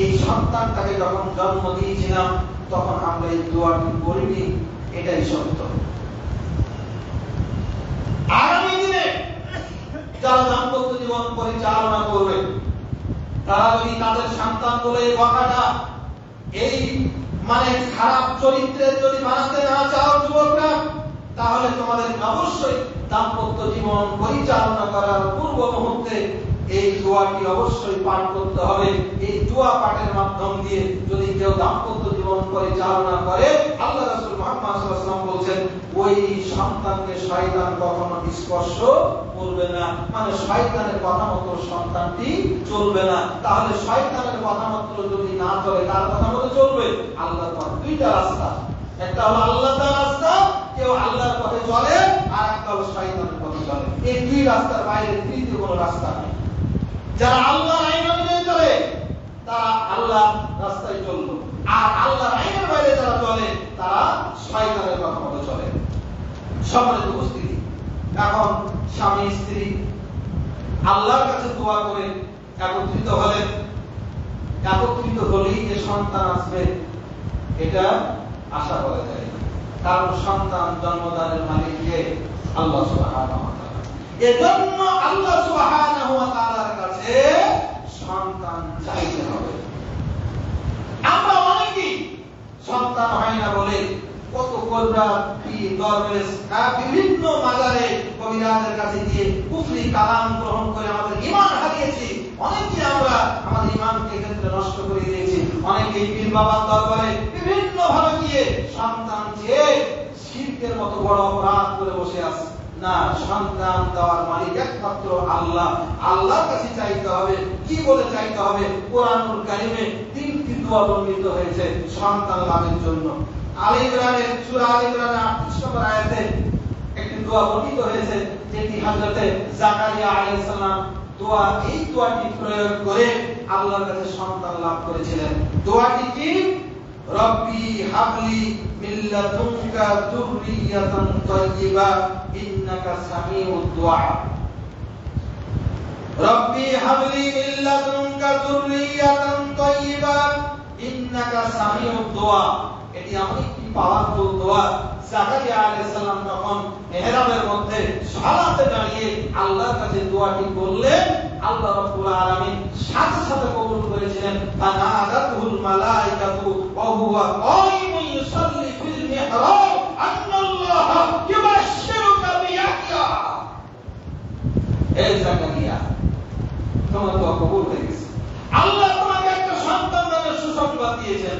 এই সন্তানটাকে যখন জন্ম দিয়েছিলাম তখন আমরা এই দোয়াটি করিনি, এটাই সত্য। আগামী দিনে যারা দাম্পত্য জীবন পরিচালনা করবে, তারা যদি তাদের সন্তানগুলো এই কথাটা, এই মানে খারাপ চরিত্রের যদি বানাতে না চাও যুবকরা, তাহলে তোমাদের অবশ্যই দাম্পত্য জীবন পরিচালনা করার পূর্ব মুহূর্তে এই দোয়াটি অবশ্যই পাঠ করতে হবে। এই দোয়া পাঠের মাধ্যম দিয়ে যদি কেউ দাম্পত্য জীবন পরিচালনা করে, আল্লাহ রাসূল মুহাম্মদ সাল্লাল্লাহু আলাইহি ওয়াসাল্লাম বলেছেন ওই সন্তানকে শয়তান কখনো স্পর্শ করবে না, মানে শয়তানের কথা মতো সন্তানটি চলবে না। তাহলে শয়তানের কথা মতো যদি না চলে, তার কথা মতো চলবে। আল্লাহর পথ দুইটা রাস্তা, একটা হলো আল্লাহর রাস্তা, কেউ আল্লাহর পথে চলে, আর একটা হলো শয়তানের পথে চলে। এই দুই রাস্তার বাইরে তৃতীয় কোনো রাস্তা নেই। যারা আল্লাহর আইন অনুযায়ী চলে তারা আল্লাহর রাস্তায় চললো, আর আল্লাহর আইনের বাইরে যারা চলে তারা শয়তানের কথা মতো চলে। সম্মানিত উপস্থিতি, এখন স্বামী স্ত্রী আল্লাহর কাছে দোয়া করে একত্রিত হলেন। একত্রিত হলেই যে সন্তান আসবে এটা আশা করা যায় না, কারণ সন্তান জন্মদানের মালিক কে? আল্লাহ সুবহানাহু ওয়া তাআলা। এজন্য আল্লাহ সুবহানাহু ওয়া তাআলার কাছে সন্তান চাইতে হবে। আমরা অনেকেই সন্তান হয় না বলে কত কোরআন পীর দরবেশ বিভিন্ন মাজারে কবিরাজের কাছে গিয়ে কুফরি কালাম গ্রহণ করে আমাদের ঈমান হারিয়েছি। অনেকে আমরা আমাদের ঈমানকে ক্ষেত্রে নষ্ট করে দিয়েছি। অনেকে পীর বাবার দরবারে বিভিন্ন ভাবে গিয়ে সন্তান চেয়ে শিরকের মতো বড় অপরাধ করে বসে আছে। না, সন্তান দেওয়ার মালিক একমাত্র আল্লাহ। আল্লাহর কাছে চাইতে হবে। কি বলে চাইতে হবে? কোরআনুল কারীমে 3টি দোয়া বর্ণিত হয়েছে সন্তান লাভের জন্য। আলে ইমরানের সূরা আলে ইমরানের 38 নম্বর আয়াতে একটি দোয়া বর্ণিত হয়েছে, যেটি হযরতে জাকারিয়া আলাইহিস সালাম দোয়া, এই দোয়াটি প্রয়োগ করে আল্লাহর কাছে সন্তান লাভ করেছিলেন। দোয়াটি কি? রব্বি হাবলি মিন লাদুনকা যুররিয়াতান তাইয়্যিবা ইন্নাকা সামিউদ দুআ। রব্বি হাবলি মিন লাদুনকা যুররিয়াতান তাইয়্যিবা ইন্নাকা সামিউদ দুআ। এটি এমন একটি পাওয়ারফুল দোয়া। জাকারিয়া আলাইহিস সালাম যখন মেহরাবের মধ্যে সালাতে দাঁড়িয়ে আল্লাহর কাছে দোয়াটি করলেন, আল্লাহ রাব্বুল আলামিন সাথে সাথে কবুল করেছিলেন। ফানাদাতুল মালাইকাতু ওয়া হুয়া কায়িমুন ইউসাল্লি ফিল মিহরাব আন্নাল্লাহা ইউবাশশিরুকা বিয়াহইয়া। এই জাকারিয়া, তোমার দোয়া কবুল হয়ে গেছে। আল্লাহ তোমাকে একটা সন্তান দানের সুসংবাদ দিয়েছেন,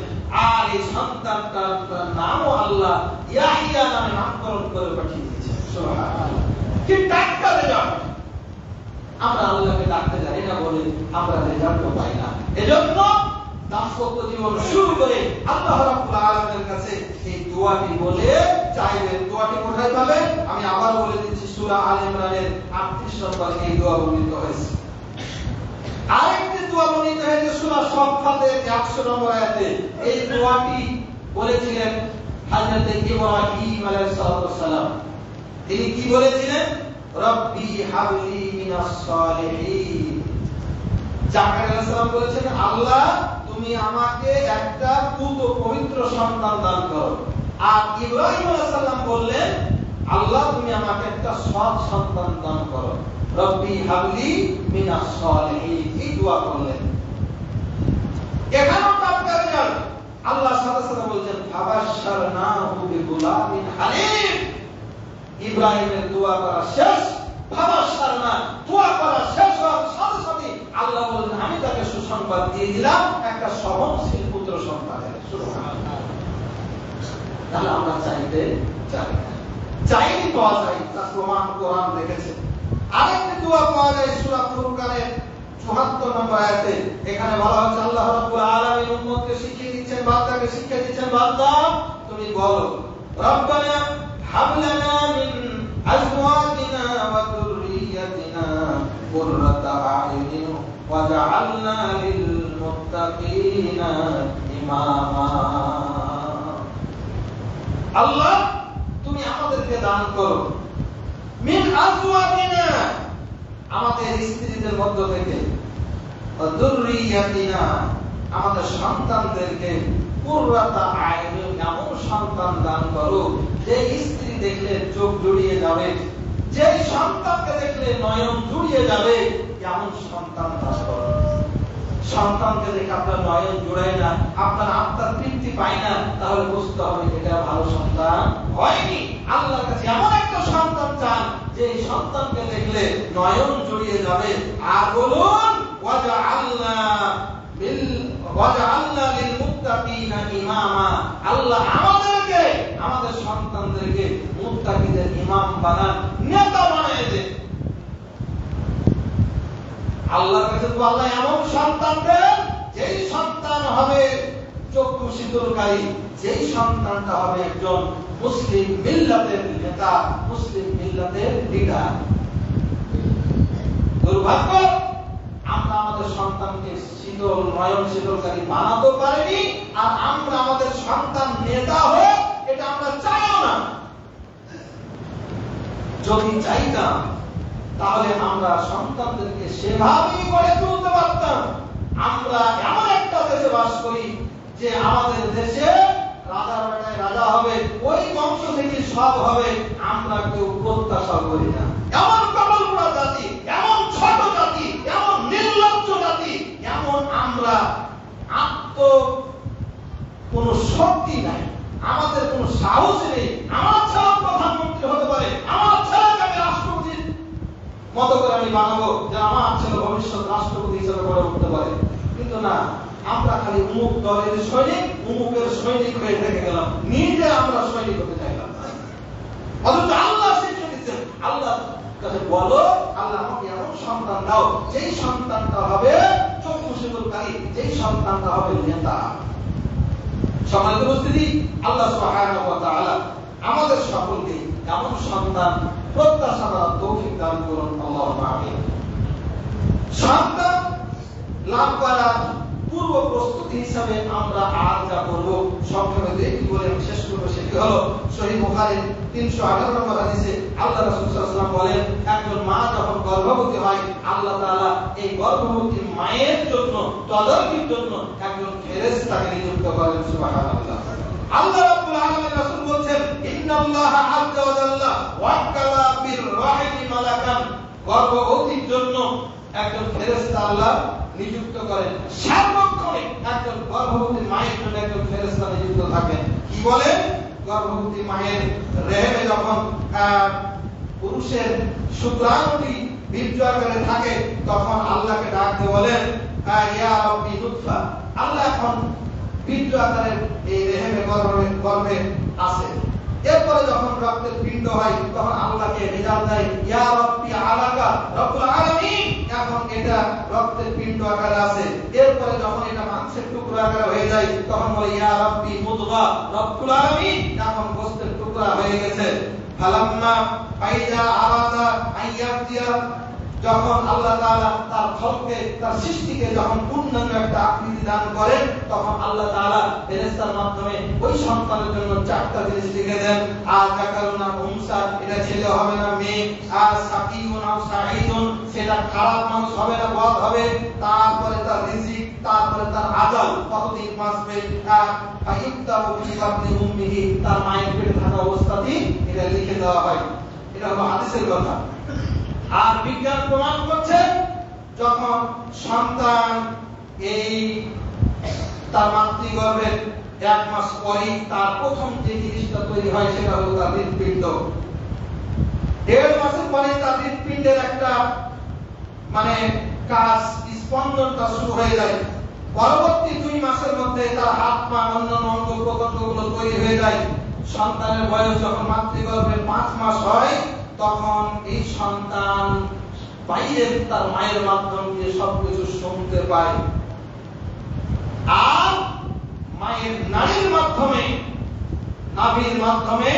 আর এই সন্তানটার নামও আল্লাহ ইয়াহিয়া নামে নামকরণ করে পাঠিয়ে দিয়েছেন। সুবহানাল্লাহ। কি ডাকতে যাও, আমরা আল্লাহকে ডাকতে যাই না বলে আমরা রেজাল্ট পাই না। এজন্য দাম্পত্য জীবন শুরু করে আল্লাহ রাব্বুল আলামিনের কাছে এই দোয়াটি বলে চাইবেন। দোয়াটি কোথায় পাবেন? আমি আবার বলে দিচ্ছি, সূরা আলে ইমরানের 38 নম্বর এই দোয়া বর্ণিত হয়েছে। আরেকটি দোয়া বর্ণিত হয়েছে সূরা সফফাতের 100 নম্বর আয়াতে। এই দোয়াটি বলেছিলেন হযরত ইব্রাহিম আলাইহিস সালাম। তিনি কি বলেছিলেন? রব্বি হাবলি মিনাস সালিহিন। জাকারিয়া আলাইহিস সালাম বলেছেন, আল্লাহ তুমি আমাকে একটা পুত পবিত্র সন্তান দান করো। আর ইব্রাহিম আলাইহিস সালাম বললেন, আল্লাহ তুমি আমাকে একটা সৎ সন্তান দান করো। রব্বি হাবলি মিনাস সালিহিন, এই দোয়া করলেন। এখানেও তার রেজাল্ট আল্লাহ সাথে সাথে বলছেন ফাবাশশারনাহু বিগুলামিন হালিম। ইব্রাহিমের দোয়া করা শেষ, ফাবাশশারনা দোয়া করা শেষ হওয়ার সাথে সাথে আল্লাহ বলেন আমি তাকে সুসংবাদ দিয়ে দিলাম একটা সহনশীল পুত্র সন্তানের। সুবহানাল্লাহ। তাহলে আমরা চাইতে চাইনি পাওয়া যায়, তার প্রমাণ কোরআন রেখেছে। আরেকটি দোয়া পাওয়া যায় সূরা ফুরকানের 74 নম্বর আয়াতে। এখানে বলা হচ্ছে আল্লাহ রাব্বুল আলামিন উম্মতকে শিখিয়ে দিচ্ছেন, বান্দাকে শিক্ষা দিচ্ছেন, বান্দা তুমি বলো রব্বানা হাব লানা মিন আজওয়াজিনা ওয়া যুররিয়াতিনা কুররাতা আয়ুনিন ওয়াজআলনা লিল মুত্তাকিনা ইমামা। আল্লাহ তুমি আমাদেরকে দান করো মিন আজওয়াজিনা, আমাদের স্ত্রীদের মধ্য থেকে, যুররিয়াতিনা, আমাদের সন্তানদেরকে, কুররাতা আয়ুন, এমন সন্তান দান করো যে স্ত্রী দেখলে চোখ জুড়িয়ে যাবে, যে সন্তানকে দেখলে নয়ন জুড়িয়ে যাবে, এমন সন্তান দান করো। সন্তানকে দেখে আপনার নয়ন জুড়ায় না, আপনার আত্মার তৃপ্তি তৃপ্তি পাই না, তাহলে বুঝতে হবে এটা ভালো সন্তান হয়নি। আল্লাহর কাছে এমন একটা সন্তান চান যে সন্তানকে দেখলে নয়ন জড়িয়ে যাবে। আর বলুন ওয়াজআলনা লিল মুত্তাকিনা ইমামা, আল্লাহ আমাদেরকে আমাদের সন্তানদেরকে মুত্তাকিদের ইমাম বানান, নেতা বানিয়ে দেন। আল্লাহর কাছে তো আল্লাহ এমন সন্তান দেন যেই সন্তান হবে চক্ষু শীতলকারী, যেই সন্তানটা হবে একজন মুসলিম মিল্লাতের নেতা, মুসলিম মিল্লাতের লিডার। দুর্ভাগ্য আমরা আমাদের সন্তানকে শীতল নয়ন শীতলকারী বানাতে পারিনি, আর আমরা আমাদের সন্তান নেতা হোক এটা আমরা চাইও না। যদি চাইতাম তাহলে আমরা সন্তানদেরকে সেভাবেই গড়ে তুলতে পারতাম। আমরা এমন একটা দেশে বাস করি যে আমাদের দেশে রাজার বেটায় রাজা হবে, ওই বংশ থেকে সব হবে, আমরা কেউ প্রত্যাশা করি না। এমন কবলপুরা জাতি, এমন ছোট জাতি, এমন নির্লজ্জ জাতি, এমন আমরা কোনো শক্তি নাই, আমাদের কোনো সাহস নেই। আমার ছেলে প্রধানমন্ত্রী হতে পারে, আমার ছেলেকে আমি রাষ্ট্রপতির মতো করে আমি বানাবো যে আমার ছেলে ভবিষ্যৎ রাষ্ট্রপতি হিসেবে গড়ে উঠতে পারে। কিন্তু না, আমরা খালি অমুক দলের সৈনিক, অমুকের সৈনিক হয়ে থেকে গেলাম, নিজে আমরা সৈনিক হতে চাইলাম। অথচ আল্লাহ শিক্ষা দিচ্ছেন, আল্লাহ কাছে বলো আল্লাহ আমাকে এমন সন্তান দাও যেই সন্তানটা হবে চক্ষু শীতলকারী, যেই সন্তানটা হবে নেতা। সম্মানিত উপস্থিতি, আল্লাহ সুবহানাহু ওয়া তাআলা আমাদের সকলকে এমন সন্তান প্রত্যাশা করার তৌফিক দান করুন, আল্লাহুম্মা আমিন। সন্তান লাভ করার পূর্ব প্রস্তুতি হিসাবে আমরা আর যা করব সংক্ষেপে দেখি বলে আমি শেষ করব, সেটি হলো সহিহ বুখারীর 318 নম্বর হাদিসে আল্লাহ রাসূল সাল্লাল্লাহু আলাইহি ওয়াসাল্লাম বলেন, একজন মা যখন গর্ভবতী হয় আল্লাহ তাআলা এই গর্ভবতী মায়ের জন্য তদারকির জন্য একজন ফেরেশতাকে নিযুক্ত করেন। সুবহানাল্লাহ। আল্লাহ রাব্বুল আলামিন রাসূল বলেন, ইন্নাল্লাহা আযজা ওয়া জাল্লা ওয়াক্কালা বির রাহিমি মালাকান, গর্ভবতীর জন্য একজন ফেরেশতা আল্লাহ নিযুক্ত করেন। সার্বক্ষণিক একজন গর্ভবতী মায়ের জন্য একজন ফেরেশতা নিযুক্ত থাকেন। কি বলে? গর্ভবতী মায়ের রেহেমে যখন পুরুষের শুক্রাণুটি বীর্য আকারে থাকে তখন আল্লাহকে ডাক দিয়ে বলেন, ইয়া রাব্বি নুতফা, আল্লাহ এখন বীর্য আকারে এই রেহেমে গর্ভে আছে। এরপরে যখন রক্তের পিণ্ড হয় তখন আল্লাহকে রিজাল দেয়, ইয়া রাব্বি আলাকা রব্বুল আলামিন, এখন এটা রক্তের পিণ্ড আকারে আছে। এরপরে যখন এটা মাংসের টুকরা আকারে হয়ে যায় তখন বলে, ইয়া রাব্বি মুদগা রব্বুল আলামিন, এখন গোশতের টুকরা হয়ে গেছে। ফালাম্মা ফাইজা আরাদা আইয়াতিয়া, যখন আল্লাহ তাআলা তার খলকে, তার সৃষ্টিকে যখন পূর্ণাঙ্গ একটা আকৃতি দান করেন তখন আল্লাহ তাআলা ফেরেশতার মাধ্যমে ওই সন্তানের জন্য চারটা জিনিস লিখে দেন। আর যাকারুনা উনসা, এটা ছেলে হবে না মেয়ে। আর সাকিউন আও সাঈদুন, সেটা খারাপ মানুষ হবে না বদ হবে। তারপরে তার রিজিক, তারপরে তার আজাল, কতদিন বাঁচবে। আর ফাইদাবু ফি বাতনি উম্মিহি, তার মায়ের পেটে থাকা অবস্থাতেই এটা লিখে দেওয়া হয়। এটা হলো হাদিসের কথা। আর বিজ্ঞান প্রমাণ করছে যখন সন্তান এই তার মাতৃগর্ভের 1 মাস পরেই তার প্রথম যে জিনিসটা তৈরি হয় সেটা হলো তার হৃৎপিণ্ড। 1.5 মাসের পরে তার হৃৎপিণ্ডের একটা কাজ, স্পন্দনটা শুরু হয়ে যায়। পরবর্তী 2 মাসের মধ্যে তার হাত পা অন্যান্য অঙ্গ প্রত্যঙ্গগুলো তৈরি হয়ে যায়। সন্তানের বয়স যখন মাতৃগর্ভে 5 মাস হয় তখন এই সন্তান বাইরের তার মায়ের মাধ্যম দিয়ে সবকিছু শুনতে পায়। আর মায়ের নাড়ির মাধ্যমে, নাভির মাধ্যমে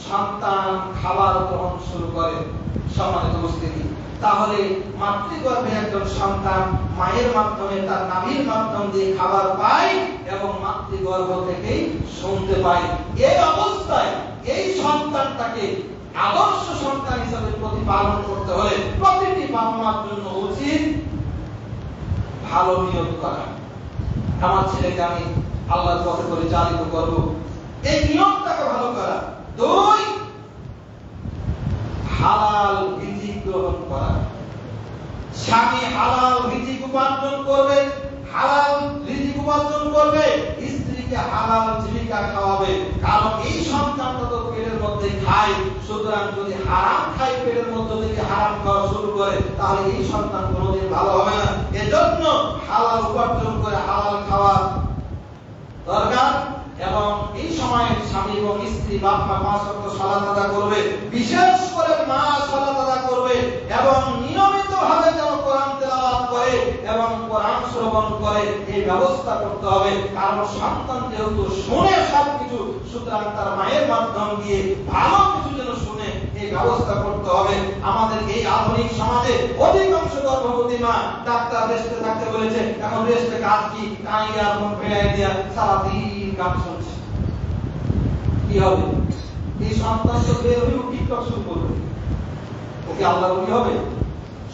সন্তান খাবার গ্রহণ শুরু করে। সম্মানিত উপস্থিতি, তাহলে মাতৃগর্ভে একজন সন্তান মায়ের মাধ্যমে, তার নাভির মাধ্যম দিয়ে খাবার পায় এবং মাতৃগর্ভ থেকেই শুনতে পায়। এই অবস্থায় এই সন্তানটাকে আদর্শ সন্তান হিসেবে প্রতিপালন করতে হলে প্রতিটি বাবা মার জন্য উচিত ভালো নিয়ত করা। আমার ছেলেকে আমি আল্লাহর পথে পরিচালিত করব, এই নিয়তটাকে ভালো করা। 2, হালাল রিজিক গ্রহণ করা। স্বামী হালাল রিজিক উপার্জন করবে, হালাল রিজিক উপার্জন করবে, স্ত্রীকে হালাল জীবিকা খাওয়াবে, কারণ এই সন্তানটা তো পেটের মধ্যে খায়। সুতরাং যদি হারাম খায়, পেটের মধ্যে থেকে হারাম খাওয়া শুরু করে, তাহলে এই সন্তান কোনোদিন ভালো হবে না। এজন্য হালাল উপার্জন করে হালাল খাওয়া দরকার। এবং এই সময়ে স্বামী এবং স্ত্রী, বাপ মা 5 ওয়াক্ত সালাত আদায় করবে, বিশেষ করে মা সালাত আদায় করবে এবং নিয়মিতভাবে যেন কোরআন তেলাওয়াত করে এবং কোরআন শ্রবণ করে, এই ব্যবস্থা করতে হবে। কারণ সন্তান যেহেতু শুনে সবকিছু, সুতরাং তার মায়ের মাধ্যম দিয়ে ভালো কিছু যেন শুনে, এই ব্যবস্থা করতে হবে। আমাদের এই আধুনিক সমাজে অধিকাংশ গর্ভবতী মা ডাক্তার রেস্টে থাকতে বলেছে, এখন রেস্টে কাজ কি? কাঁইয়া এবং ফেরাই দিয়া সারাদিন গান শুনছে। কি হবে? এই সন্তান তো বের হয়ে টিকটক শুরু করবে, ওকে আল্লাহ বলি হবে?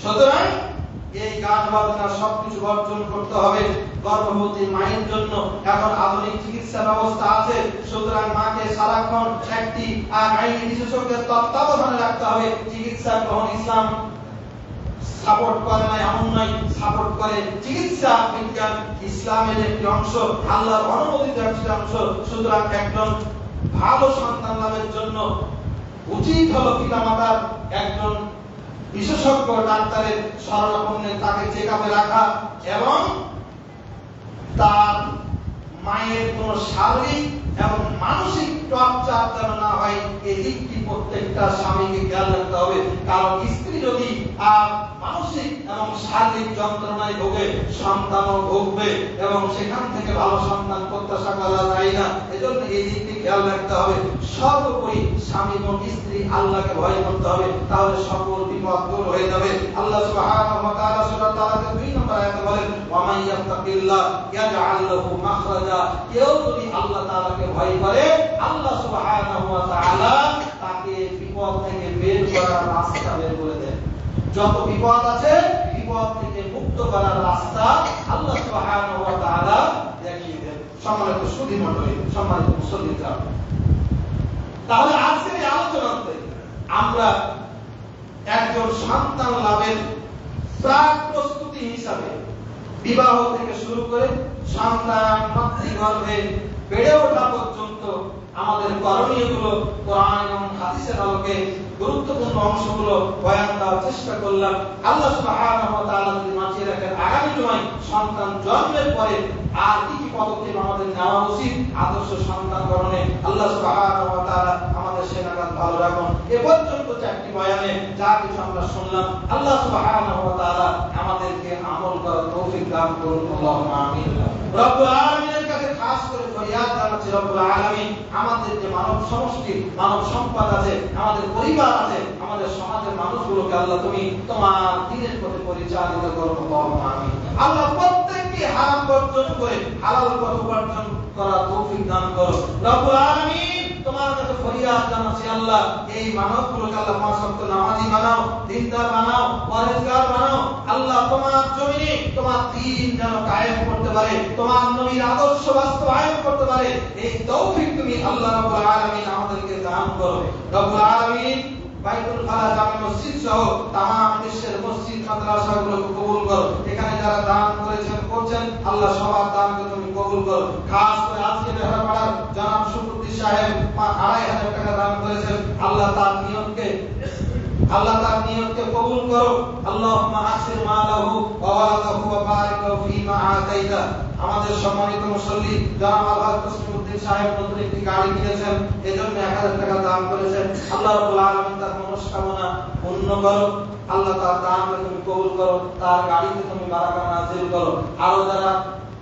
সুতরাং এই গান বাজনা সবকিছু বর্জন করতে হবে গর্ভবতী মায়ের জন্য। এখন আধুনিক চিকিৎসা ব্যবস্থা আছে, সুতরাং মাকে সারাক্ষণ একটি আইনি বিশেষজ্ঞের তত্ত্বাবধানে রাখতে হবে। চিকিৎসা গ্রহণ ইসলাম সাপোর্ট করে না এমন নয়, সাপোর্ট করে। চিকিৎসা বিজ্ঞান ইসলামের একটি অংশ, আল্লাহর অনুমোদিত একটি অংশ। সুতরাং একজন ভালো সন্তান লাভের জন্য উচিত হলো পিতামাতার একজন বিশেষজ্ঞ ডাক্তারের শরণাপন্নে তাকে চেকআপে রাখা এবং তার মায়ের কোন শারীরিক এবং মানসিক টর্চার যেন না হয়, এই দিকটি প্রত্যেকটা স্বামীকে খেয়াল রাখতে হবে। কারণ স্ত্রী যদি মানসিক এবং শারীরিক যন্ত্রণায় ভোগে, সন্তানও ভোগবে এবং সেখান থেকে ভালো সন্তান প্রত্যাশা করা যায় না। এজন্য এই দিকটি খেয়াল রাখতে হবে। সর্বোপরি স্বামী এবং স্ত্রী আল্লাহকে ভয় করতে হবে, তাহলে সকল বিপদ দূর হয়ে যাবে। আল্লাহ সুবহানাহু ওয়া তাআলা সূরা তালাকে 2 নম্বর আয়াতে বলেন, ওয়া মান ইয়াত্তাকিল্লাহ ইয়াজআল লাহু মাখরাজা। কেউ যদি আল্লাহ তাআলাকে ভয় করে, আল্লাহ সুবহানাহু ওয়া তাআলা তাকে বিপদ থেকে বের করার রাস্তা বের করে দেন। যত বিপদ আছে, বিপদ থেকে মুক্ত করার রাস্তা আল্লাহ সুবহানাহু ওয়া তাআলা দেখিয়ে দেন। সম্মানিত সুধী মণ্ডলী, সম্মানিত মুসল্লিরা, তাহলে আজকের এই আলোচনাতে আমরা একজন সন্তান লাভের প্রাক প্রস্তুতি হিসাবে বিবাহ থেকে শুরু করে সন্তান মাতৃগর্ভে বেড়ে ওঠা পর্যন্ত আমাদের করণীয়গুলো কোরআন এবং হাদিসের আলোকে গুরুত্বপূর্ণ অংশগুলো বয়ান দেওয়ার চেষ্টা করলাম। আল্লাহ সুবহানাহু ওয়া তাআলা যদি বাঁচিয়ে রাখেন, আগামী জুমায় সন্তান জন্মের পরে আর কি কি পদক্ষেপ আমাদের নেওয়া উচিত আদর্শ সন্তান গঠনে, আল্লাহ সুবহানাহু ওয়া তাআলা আমাদের সে নাগাদ ভালো রাখুন। এ পর্যন্ত চারটি বয়ানে যা কিছু আমরা শুনলাম, আল্লাহ সুবহানাহু ওয়া তাআলা আমাদেরকে আমল করার তৌফিক দান করুন। আল্লাহুম্মা আমিন। রব্বুল আলামিনের কাছে খাস করে ফরিয়াদ জানাচ্ছি, রব্বুল আলামিন আমাদের যে মানব সমষ্টি, মানব সম্পদ আছে, আমাদের পরিবার আছে, আমাদের সমাজের মানুষগুলোকে আল্লাহ তুমি তোমার দ্বীনের পথে পরিচালিত করো। আল্লাহুম্মা আমিন। আল্লাহ প্রত্যেককে হারাম বর্জন করে হালাল পথ উপার্জন করার তৌফিক দান করো। রব্বুল আলামিন তোমার কাছে ফরিয়াদ জানাচ্ছি, আল্লাহ এই মানবগুলোকে আল্লাহ 5 ওয়াক্ত নামাজি বানাও, দিনদার বানাও, পরহেজগার বানাও। আল্লাহ তোমার জমিনে তোমার দ্বীন যেন কায়েম করতে পারে, তোমার নবীর আদর্শ বাস্তবায়ন করতে পারে, এই তৌফিক তুমি আল্লাহ রাব্বুল আলামিন আমাদেরকে দান করো। রব্বুল আলামিন বাইতুল খালা জামে মসজিদ সহ তামাম দেশের মসজিদ মাদ্রাসাগুলোকে কবুল করো। এখানে যারা দান করেছেন করছেন, আল্লাহ সবার দানকে তুমি কবুল করো। খাস করে আজকে মেহরাপাড়ার জনাব শুকুরুদ্দিন সাহেব 2,500 টাকা দান করেছেন, আল্লাহ তার নিয়তকে কবুল করো। আল্লাহুম্মা আসির মালাহু ওয়া ওয়ালাদাহু ওয়া বারিক লাহু ফীমা আতাইতা। আমাদের সম্মানিত মুসল্লি জনাব আলহাজ তসলিমউদ্দিন সাহেব নতুন একটি গাড়ি কিনেছেন, এজন্য 1000 টাকা দান করেছেন। আল্লাহ রাব্বুল আলামিন তার মনস্কামনা পূর্ণ করো। আল্লাহ তার দানকে তুমি কবুল করো, তার গাড়িতে তুমি বারাকা নাযিল করো। আরো যারা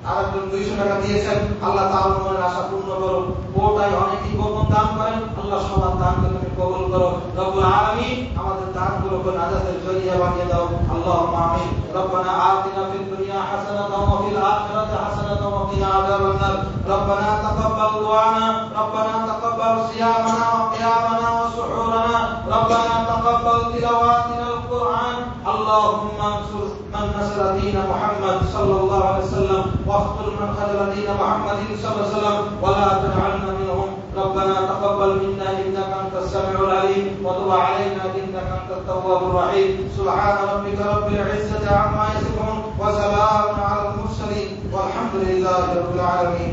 আরেকজন 200 টাকা দিয়েছেন, আল্লাহ তার মনের আশা পূর্ণ করো। ওটাই অনেকেই গোপন দান করেন, আল্লাহ সবার দানকে তুমি কবুল করো। রব্বুল আলামিন আমাদের দানগুলোকে নাজাতের জরিয়া বানিয়ে দাও। আল্লাহুম্মা আমিন। রব্বানা আতিনা ফিদ দুনিয়া হাসানাতাও ওয়া ফিল আখিরাতি হাসানাতাও ওয়া কিনা আযাবান নার। রব্বানা তাকাব্বাল দুআনা, রব্বানা তাকাব্বাল সিয়ামানা ওয়া কিয়ামানা ওয়া সুহুরানা, রব্বানা তাকাব্বাল তিলাওয়াতিনাল কুরআন। আল্লাহুম্মা আনসুর মান নাসারা দীন মুহাম্মদ সাল্লাল্লাহু আলাইহি ওয়াসাল্লাম واقتل من خذل دين محمد صلى الله عليه وسلم ولا تجعلنا منهم. ربنا تقبل منا انك انت السميع العليم وتب علينا انك انت التواب الرحيم. سبحان ربك رب العزة عما يصفون وسلام على المرسلين والحمد لله رب العالمين.